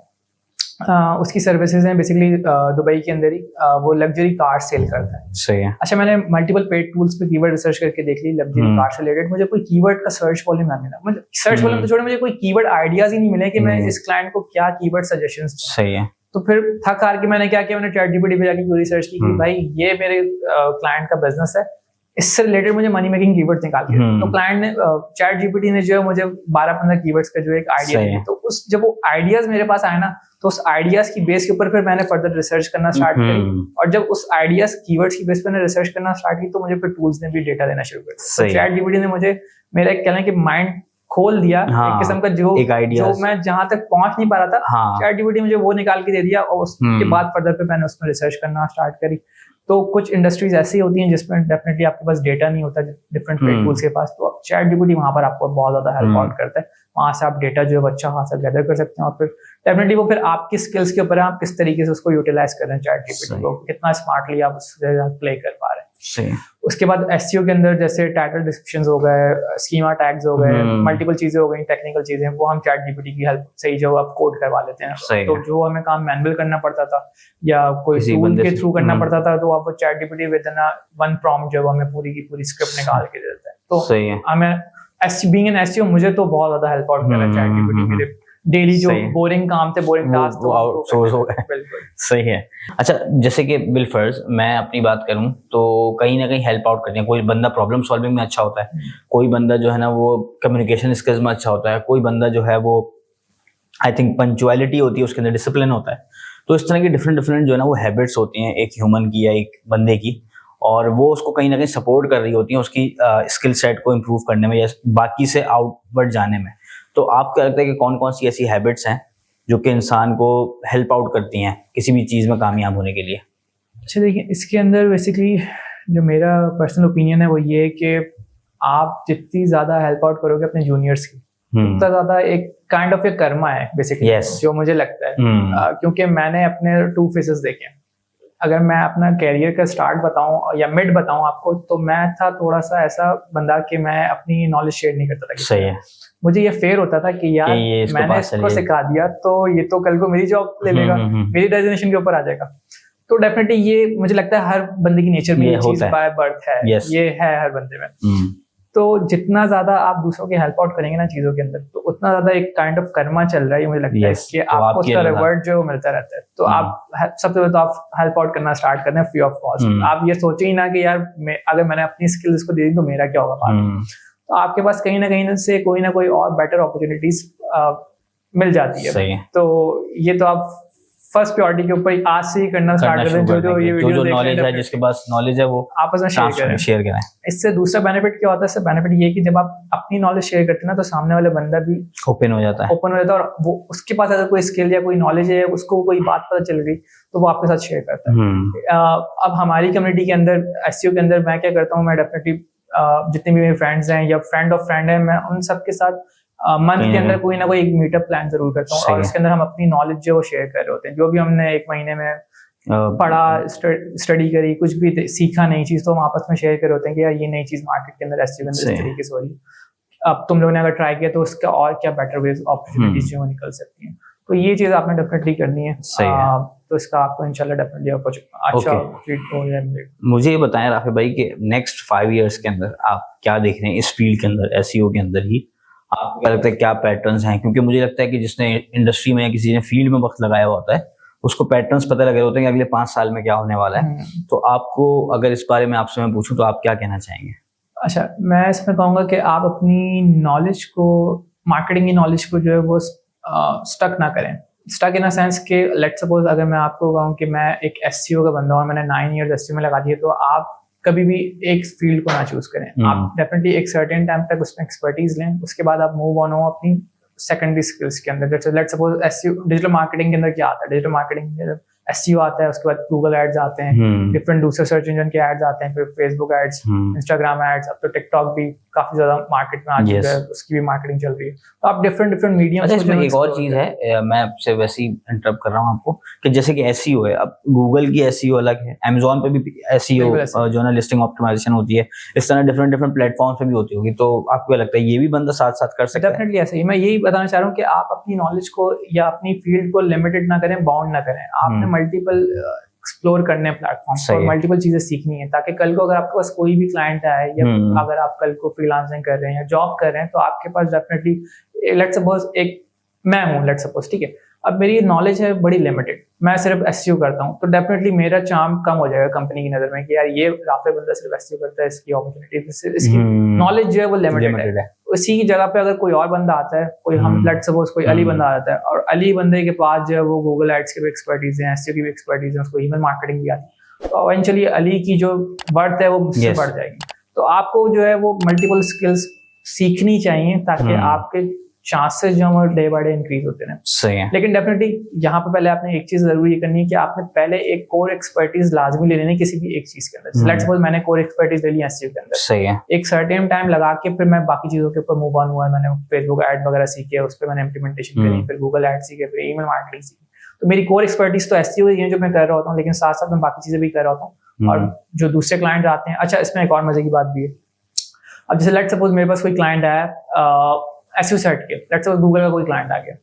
उसकी सर्विसेज हैं बेसिकली दुबई के अंदर ही, वो लग्जरी कार सेल करता है। सही है। अच्छा, मैंने मल्टीपल पेड टूल्स पे कीवर्ड रिसर्च करके देख ली लग्जरी कार से रिलेटेड, मुझे कोई कीवर्ड का सर्च वॉल्यूम ना मिला। मतलब सर्च वॉल्यूम तो छोड़े, मुझे कोई कीवर्ड आइडियाज ही नहीं मिले कि मैं इस क्लाइंट को क्या कीवर्ड सजेशंस दूं। सही है। तो फिर थक हार के मैंने क्या किया, मैंने चैट जीपीटी पे जाके रिसर्च की कि भाई ये मेरे क्लाइंट का बिजनेस है, इससे रिलेटेड मुझे मनी मेकिंग कीवर्ड्स निकाल के। तो क्लाइंट ने चैट जीपीटी ने जो है मुझे 12-15 कीवर्ड्स का जो एक आइडिया दिया। तो उस जब वो आइडियाज मेरे पास आए ना, तो उस आइडियाज की बेस के ऊपर फिर मैंने फर्दर रिसर्च करना स्टार्ट करी, और जब उस आइडियाज कीवर्ड्स की बेस पे मैंने रिसर्च करना स्टार्ट की तो मुझे फिर टूल्स ने भी डेटा देना शुरू कर दिया। तो चैट जीपीटी ने मुझे मेरा एक कहना है कि माइंड खोल दिया, एक किस्म का जो मैं जहां तक पहुंच नहीं पा रहा था, चैट जीपीटी मुझे वो निकाल के दे दिया, और उसके बाद फर्दर पे मैंने उसमें रिसर्च करना स्टार्ट करी। तो कुछ इंडस्ट्रीज ऐसी होती हैं जिसमें डेफिनेटली आपके पास डेटा नहीं होता डिफरेंट पेड टूल्स के पास, तो चैट जीपीटी वहां पर आपको बहुत ज्यादा हेल्प आउट करता है। वहां से आप डेटा जो है अच्छा खासा गैदर कर सकते हैं, और फिर डेफिनेटली वो फिर आपकी स्किल्स के ऊपर है, आप किस तरीके से उसको यूटिलाइज कर रहे हैं, चैट जीपीटी को कितना स्मार्टली आप उसके साथ प्ले कर पा रहे हैं। उसके बाद एसईओ के अंदर जैसे टाइटल डिस्क्रिप्शंस हो गए, स्कीमा टैग्स हो गए, मल्टीपल चीजें हो गई, टेक्निकल चीजें, वो हम चैट जीपीटी की हेल्प से ही जो आप कोड करवा लेते हैं। तो जो हमें काम मैनुअल करना पड़ता था या कोई टूल के थ्रू करना पड़ता था, तो आप chat GPT with in one prompt जो हमें पूरी की पूरी स्क्रिप्ट निकाल के देता है। तो हमें बीइंग एन एसईओ मुझे तो बहुत ज्यादा हेल्प आउट कर रहा है चैट जीपीटी। मेरे डेली जो बोरिंग काम थे, बोरिंग टास्क वो आउटसोर्स हो गए। सही है। अच्छा, जैसे कि बिलफर्ज मैं अपनी बात करूं तो कहीं ना कहीं हेल्प आउट करते हैं। कोई बंदा प्रॉब्लम सॉल्विंग में अच्छा होता है, कोई बंदा जो है ना वो कम्युनिकेशन स्किल्स में अच्छा होता है, कोई बंदा जो है वो आई थिंक पंचुअलिटी होती है, उसके अंदर डिसिप्लिन होता है। तो इस तरह की डिफरेंट डिफरेंट जो है ना वो हैबिट्स होती हैं एक ह्यूमन की या एक बंदे की, और वो उसको कहीं ना कहीं सपोर्ट कर रही होती हैं उसकी स्किल सेट को इम्प्रूव करने में या बाकी से आउटवर्ड जाने में। तो आपको क्या लगता है कि कौन कौन सी ऐसी हैबिट्स हैं जो कि इंसान को हेल्प आउट करती हैं किसी भी चीज़ में कामयाब होने के लिए? अच्छा देखिए, इसके अंदर बेसिकली जो मेरा पर्सनल ओपिनियन है वो ये है कि आप जितनी ज़्यादा हेल्प आउट करोगे अपने जूनियर्स की, उतना ज़्यादा एक काइंड ऑफ ए कर्मा है बेसिकली, Yes. जो मुझे लगता है। क्योंकि मैंने अपने 2 फेसेस देखे हैं। अगर मैं अपना कैरियर का स्टार्ट बताऊं या मिड बताऊं आपको, तो मैं था थोड़ा सा ऐसा बंदा कि मैं अपनी नॉलेज शेयर नहीं करता था किसी सही से। है। मुझे ये फेयर होता था कि यार ये इसको मैंने पास इसको चलिए। सिखा दिया तो ये तो कल को मेरी जॉब ले लेगा, मेरी डेजिग्नेशन के ऊपर आ जाएगा। तो डेफिनेटली ये मुझे लगता है हर बंदे की नेचर में ये ये चीज होता है। बाय बर्थ है। Yes. ये है हर बंदे में। तो जितना ज्यादा आप दूसरों की हेल्प आउट करेंगे ना चीजों के अंदर, तो उतना ज्यादा एक काइंड ऑफ कर्मा चल रहा है, ये मुझे लगता है Yes. कि तो आपको आपकी उसका अलग रिवॉर्ड जो मिलता रहता है। तो आप सबसे पहले तो आप हेल्प आउट करना स्टार्ट करना फ्री ऑफ कॉस्ट। आप ये सोचे ही ना कि यार अगर मैंने अपनी स्किल्स को दे दी तो मेरा क्या होगा बाद में। तो आपके पास कहीं ना कहीं से कोई ना कोई और बेटर अपॉर्चुनिटीज मिल जाती है। सही है। तो ये तो आप फर्स्ट प्रायोरिटी के ऊपर आज से ही करना स्टार्ट कर दें। जो ये वीडियो जो नॉलेज है, जिसके पास नॉलेज है वो आपस में शेयर करें। इससे दूसरा बेनिफिट क्या होता है? इससे बेनिफिट ये है कि जब आप अपनी नॉलेज शेयर करते हैं ना, तो सामने वाले बंदा भी ओपन हो जाता है और वो उसके पास अगर कोई स्किल या कोई नॉलेज है, उसको कोई बात पता चल गई तो वो आपके साथ शेयर करता है। अब हमारी कम्युनिटी के अंदर एसईओ के अंदर मैं क्या करता हूँ, मैं डेफिनेटली जितने भी मेरे फ्रेंड्स हैं या फ्रेंड ऑफ फ्रेंड है, मैं उन सबके साथ मंथ के अंदर कोई ना कोई एक मीटअप प्लान जरूर करता हूँ, और उसके अंदर हम अपनी नॉलेज जो वो शेयर कर रहे होते हैं। जो भी हमने 1 महीने में पढ़ा, स्टडी करी, कुछ भी सीखा नई चीज, तो हम आपस में शेयर कर रहे होते हैं कि यार ये नई चीज मार्केट के अंदर एसईओ के अंदर इस तरीके से हो रही है, अब तुम लोगों ने अगर ट्राई किया तो उसका और क्या बेटर वेज अपॉर्चुनिटीज जो निकल सकती हैं। तो ये चीज आपने डेफिनेटली करनी है। तो इसका आपको इंशाल्लाह डेफिनेटली अच्छा ट्रीट हो जाए। मुझे ये बताएं राफे भाई कि नेक्स्ट 5 इयर्स के अंदर आप क्या देख रहे हैं इस फील्ड के अंदर, एसईओ के अंदर ही? आपको क्या लगता है क्या पैटर्न्स हैं? क्योंकि मुझे लगता है कि जिसने इंडस्ट्री में या किसी ने फील्ड में वक्त लगाया होता है उसको पैटर्न्स पता लगे होते हैं कि अगले 5 साल में क्या होने वाला है। तो आपको अगर इस बारे में आपसे मैं पूछूं तो आप क्या कहना चाहेंगे? अच्छा, मैं इसमें कहूँगा कि आप अपनी नॉलेज को, मार्केटिंग की नॉलेज को जो है वो स्टक ना करें। स्टक इन अ सेंस कि लेट्स सपोज अगर मैं आपको कहूँ कि मैं एक एसईओ का बंदा हूँ और मैंने 9 इयर्स एसईओ में लगा दिए, तो आप कभी भी एक फील्ड को ना चूज करें। आप डेफिनेटली एक सर्टेन टाइम तक उसमें एक्सपर्टीज लें, उसके बाद आप मूव ऑन हो अपनी सेकेंडरी स्किल्स के अंदर। Let's suppose SEO digital marketing के अंदर क्या आता है? डिजिटल मार्केटिंग के अंदर एसईओ आता है, उसके बाद गूगल एड्स आते हैं, डिफरेंट दूसरे सर्च इंजन के एड्स आते हैं, फिर फेसबुक एड्स, इंस्टाग्राम एड्स, अब तो टिकटॉक भी काफी ज्यादा मार्केट में आ चुका है, उसकी भी मार्केटिंग चल रही है। तो आप डिफरेंट मीडियम। अच्छा, इसमें एक और चीज है, मैं आपसे वैसे ही इंटरप्ट कर रहा हूँ आपको, कि जैसे कि एसईओ है, अब गूगल की एसईओ अलग है, अमेज़न पे भी एसईओ जो है ना लिस्टिंग ऑप्टिमाइजेशन होती है, इस तरह डिफरेंट प्लेटफॉर्म्स पे भी होती होगी। तो आपको क्या लगता है ये भी बंदा साथ साथ कर सकता है? डेफिनेटली ऐसा ही। मैं यही बताना चाह रहा हूँ कि आप अपनी नॉलेज को या अपनी फील्ड को लिमिटेड ना करें, बाउंड ना करें। आपने मल्टीपल एक्सप्लोर करने प्लेटफॉर्म और मल्टीपल चीजें सीखनी है, ताकि कल को अगर आपके पास कोई भी क्लाइंट आए या अगर आप कल को फ्रीलांसिंग कर रहे हैं या जॉब कर रहे हैं, तो आपके पास डेफिनेटली, लेट्स सपोज एक मैं हूँ, लेट्स सपोज, ठीक है, अब मेरी नॉलेज है बड़ी लिमिटेड, मैं सिर्फ एसईओ करता हूँ, तो डेफिनेटली मेरा चार्म कम हो जाएगा कंपनी की नजर में कि यार ये राफे बंदा सिर्फ एसईओ करता है, इसकी अपॉर्चुनिटी, इसकी नॉलेज जो है वो लिमिटेड है। उसी की जगह पे अगर कोई और बंदा आता है, कोई हम लेट्स सपोज कोई अली बंदा आता है, और अली बंदे के पास जो है वो गूगल एड्स की भी एक्सपर्टीज है, एसईओ की भी एक्सपर्टीज है, उसको ईमेल मार्केटिंग भी आती है, तो इवेंचुअली अली की जो वर्थ है वो मुझसे बढ़ जाएगी। तो आपको जो है वो मल्टीपल स्किल्स सीखनी चाहिए, ताकि आपके चांसेस जो है डे बाय डे इंक्रीज होते हैं। सही है। लेकिन डेफिनेटली यहाँ पे पहले आपने एक चीज जरूरी करनी है कि आपने पहले एक कोर एक्सपर्टीज लाजमी ले लेनी किसी भी एक चीज के अंदर। लेट्स सपोज मैंने कोर एक्सपर्टीज ले ली एसईओ के अंदर, सही है, एक सर्टेन टाइम लगा के फिर मैं बाकी चीजों के ऊपर मूव ऑन हुआ। मैंने फेसबुक एड वगैरह सीखे, उस पर मैंने इम्प्लीमेंटेशन करी, फिर गूगल एड सीखे, फिर ईमेल मार्केटिंग सीखी। तो मेरी कोर एक्सपर्टीज तो एसईओ ही है जो मैं कर रहा होता हूँ, लेकिन साथ साथ मैं बाकी चीजें भी कर रहा होता हूँ। और जो दूसरे क्लाइंट आते हैं, अच्छा इसमें एक और मजे की बात भी है, अब जैसे लेट्स सपोज मेरे पास कोई क्लाइंट आया एसईओ सेट के, लेट्स सपोज गूगल का कोई क्लाइंट आ गया,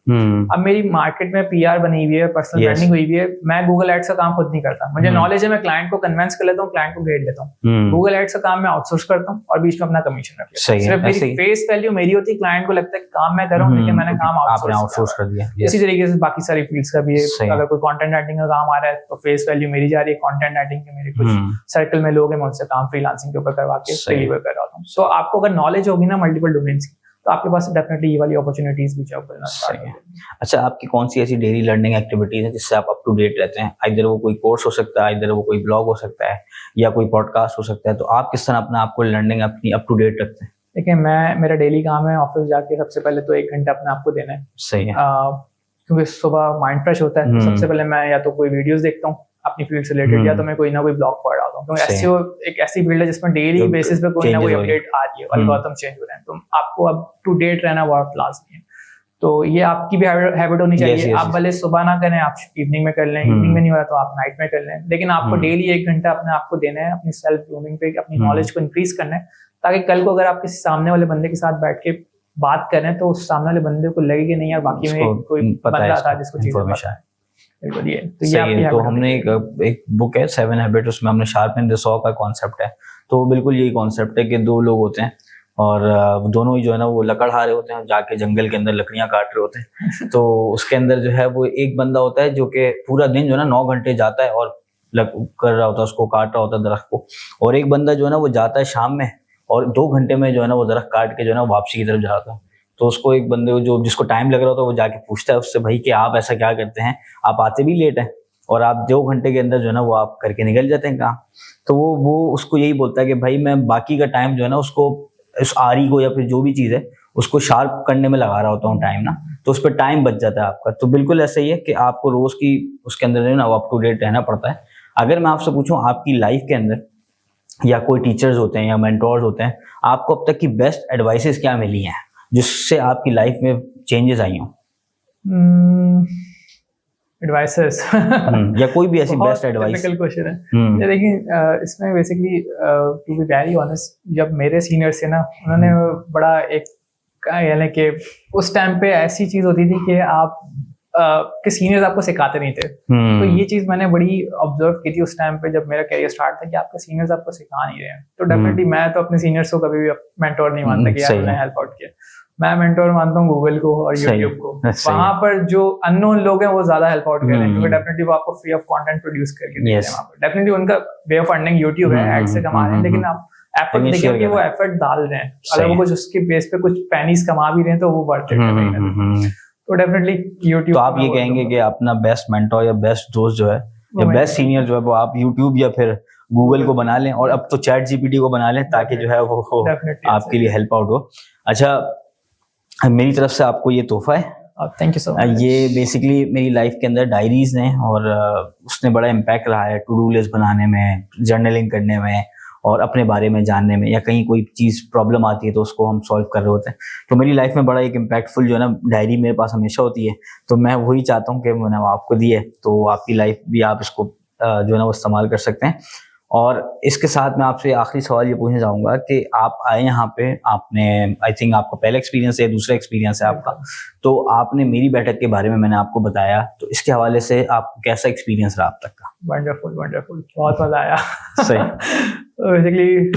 अब मेरी मार्केट में पीआर बनी हुई है, पर्सनल ब्रांडिंग हुई हुई है, मैं गूगल एड्स का काम खुद नहीं करता। मुझे नॉलेज है, मैं क्लाइंट को कन्विंस कर लेता हूँ, क्लाइंट को ग्रेड लेता हूँ। गूगल एड्स का काम मैं आउटसोर्स करता हूँ और बीच में अपना कमीशन रख लेता हूँ। सिर्फ मेरी फेस वैल्यू मेरी होती है, क्लाइंट को लगता है काम मैं कर रहा हूँ, लेकिन मैंने काम आउटसोर्स कर दिया। इसी तरीके से बाकी सारी फील्ड्स का भी है। अगर कोई कंटेंट राइटिंग का काम आ रहा है तो फेस वैल्यू मेरी जा रही है, कंटेंट राइटिंग के मेरे कुछ सर्कल में लोग हैं, मैं उनसे काम फ्रीलांसिंग के ऊपर करवा के डिलीवर कर रहा हूँ। सो आपको अगर नॉलेज होगी ना मल्टीपल डोमेन्स की, तो तो आपके पास डेफिनेटली ये वाली अपॉर्चुनिटीज भी जॉब करना स्टार्ट सही है। अच्छा, आपकी कौन सी ऐसी डेली लर्निंग एक्टिविटीज है जिससे आप अप टू डेट रहते हैं? आइदर वो कोई कोर्स हो सकता है, आइदर वो कोई ब्लॉग हो सकता है, या कोई पॉडकास्ट हो सकता है, तो आप किस तरह अपना आपको लर्निंग अपनी अप टू डेट रखते हैं? देखिए, मेरा डेली काम है ऑफिस जाके सबसे पहले तो 1 घंटा अपने आप को देना है। सही है। क्योंकि सुबह माइंड फ्रेश होता है, तो सबसे पहले मैं या तो कोई वीडियोस देखता हूँ अपनी फील्ड से रिलेटेड, या तो मैं कोई ना कोई ब्लॉग पढ़ रहा हूँ, क्योंकि सही एसईओ एक ऐसी फील्ड है जिसमें डेली बेसिस पे कोई ना कोई अपडेट आ रही है, एल्गोरिथम चेंज हो रहे हैं, तो आपको अप टू डेट रहना बहुत लाजमी है। तो ये आपकी भी हैबिट होनी चाहिए। आप भले सुबह ना करें, आप इवनिंग में कर लें, इवनिंग में नहीं हो रहा तो आप नाइट में कर लें, लेकिन आपको डेली 1 घंटा अपने आप को देना है, अपनी सेल्फ ग्रूमिंग पे, अपनी नॉलेज को इंक्रीज करना है, ताकि कल को अगर आप किसी सामने वाले बंदे के साथ बैठ के बात करें तो उस सामने वाले बंदे को लगे कि नहीं यार, बाकी में कोई बंदा था जिसको चीजें पता है। बिल्कुल, ये तो ये आपकी तो हमने एक बुक है 7 हैबिट, उसमें हमने शार्पन द सॉ का कॉन्सेप्ट है। तो बिल्कुल यही कॉन्सेप्ट है कि 2 लोग होते हैं और दोनों ही जो है ना वो लकड़हारे होते हैं, जाके जंगल के अंदर लकड़ियां काट रहे होते हैं। तो उसके अंदर जो है वो एक बंदा होता है जो कि पूरा दिन जो है ना 9 घंटे जाता है और कर रहा होता है, उसको काट रहा होता है दरख्त को, और एक बंदा जो है ना वो जाता है शाम में और 2 घंटे में जो है ना वो दरख्त काट के जो है ना वापसी की तरफ जाता है। तो उसको एक बंदे को जो जिसको टाइम लग रहा होता है वो जाके पूछता है उससे, भाई कि आप ऐसा क्या करते हैं, आप आते भी लेट हैं और आप 2 घंटे के अंदर जो है ना वो आप करके निकल जाते हैं काम। तो वो उसको यही बोलता है कि भाई मैं बाकी का टाइम जो है ना उसको उस आरी को या फिर जो भी चीज़ है उसको शार्प करने में लगा रहा होता हूँ टाइम ना, तो उस पर टाइम बच जाता है आपका। तो बिल्कुल ऐसा ही है कि आपको रोज की उसके अंदर जो है ना अप टू डेट रहना पड़ता है। अगर मैं आपसे पूछूं आपकी लाइफ के अंदर या कोई टीचर्स होते हैं या मेंटोर्स होते हैं, आपको अब तक की बेस्ट एडवाइसेस क्या मिली हैं जिससे आपकी लाइफ में चेंजेस आई हों? एडवाइसेस या कोई भी ऐसी बेस्ट एडवाइस? टेक्निकल क्वेश्चन है। देखिए, इसमें basically to be very honest, जब मेरे सीनियर्स थे ना, उन्होंने बड़ा एक यानी कि उस टाइम पे ऐसी चीज होती थी कि आप कि सीनियर्स आपको सिखाते नहीं थे। तो ये चीज मैंने बड़ी ऑब्जर्व की थी उस टाइम पे जब मेरा करियर स्टार्ट था, कि आपके सीनियर्स आपको सिखा नहीं रहे हैं। तो डेफिनेटली मैं तो अपने सीनियर्स को कभी भी मेंटोर नहीं मानता कि यार उन्होंने हेल्प आउट किया। मैं मेंटोर मानता हूँ गूगल को और यूट्यूब को। वहां पर जो अननोन लोग हैं वो ज्यादा हेल्प आउट कर रहे हैं, क्योंकि डेफिनेटली वो आपको फ्री ऑफ कंटेंट प्रोड्यूस करके देते हैं। वहां पर डेफिनेटली उनका वे ऑफ अर्निंग यूट्यूब है, एड से कमा रहे हैं, लेकिन आप एफर्ट देखिए कि वो एफर्ट डाल रहे हैं। अगर वो कुछ उसके बेस पे कुछ पेनीज कमा भी रहे हैं तो वो वर्थ इट है। तो डेफिनेटली यूट्यूब। तो आप ये कहेंगे कि अपना बेस्ट मेंटोर या बेस्ट दोस्त जो है या बेस्ट सीनियर जो है वो आप यूट्यूब या फिर गूगल को बना लें, और अब तो चैट जीपीटी को बना लें, ताकि जो है वो आपके लिए हेल्प आउट हो। अच्छा, मेरी तरफ से आपको ये तोहफा है। Thank you so much. ये बेसिकली मेरी लाइफ के अंदर डायरीज हैं और उसने बड़ा इम्पैक्ट रहा है टू डू लिस्ट बनाने में, जर्नलिंग करने में और अपने बारे में जानने में, या कहीं कोई चीज़ प्रॉब्लम आती है तो उसको हम सॉल्व कर रहे होते हैं। तो मेरी लाइफ में बड़ा एक इम्पैक्टफुल जो है ना डायरी मेरे पास हमेशा होती है। तो मैं वही चाहता हूँ कि मैंने आपको दी है, तो आपकी लाइफ भी आप इसको जो है ना वो इस्तेमाल कर सकते हैं। और इसके साथ मैं आपसे आखिरी सवाल ये पूछना चाहूँगा कि आप आए यहाँ पे, आपने आई थिंक आपका पहला एक्सपीरियंस है, दूसरा एक्सपीरियंस है आपका, तो आपने मेरी बैठक के बारे में मैंने आपको बताया, तो इसके हवाले से आपको कैसा एक्सपीरियंस रहा अब तक का? वंडरफुल, बहुत मजा आया। सही। Basically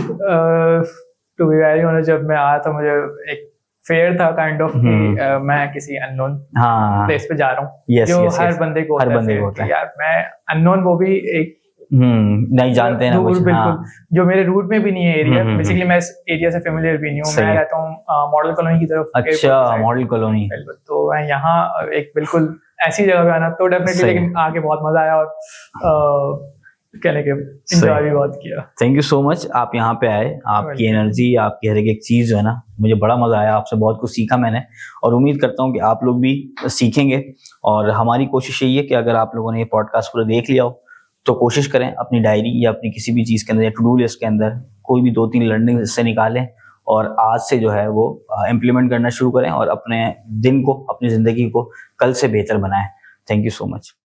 to be very honest, जब मैं आया था मुझे एक फेयर था काइंड ऑफ कि मैं किसी अननोन प्लेस पे जा रहा हूँ, जो हर बंदे को होता है यार, मैं अननोन, वो भी एक नहीं जानते हैं ना कुछ। बिल्कुल, जो मेरे रूट में भी नहीं है एरिया। बेसिकली मैं इस एरिया से फेमिलियर भी नहीं हूँ। मैं रहता हूँ मॉडल कॉलोनी की तरफ। अच्छा, मॉडल कॉलोनी। तो मैं यहाँ एक बिल्कुल ऐसी जगह पे आना, तो डेफिनेटली लेकिन आके बहुत मजा आया और कहने के एंजॉय भी बहुत किया। थैंक यू सो मच, आप यहाँ पे आए, आपकी एनर्जी, आपकी हर एक चीज जो है ना, मुझे बड़ा मजा आया, आपसे बहुत कुछ सीखा मैंने, और उम्मीद करता हूँ कि आप लोग भी सीखेंगे। और हमारी कोशिश यही है कि अगर आप लोगों ने ये पॉडकास्ट पूरा देख लिया हो तो कोशिश करें अपनी डायरी या अपनी किसी भी चीज़ के अंदर या टू डू लिस्ट के अंदर कोई भी 2-3 लर्निंग इससे निकालें और आज से जो है वो इम्प्लीमेंट करना शुरू करें और अपने दिन को, अपनी ज़िंदगी को कल से बेहतर बनाएं। Thank you so much.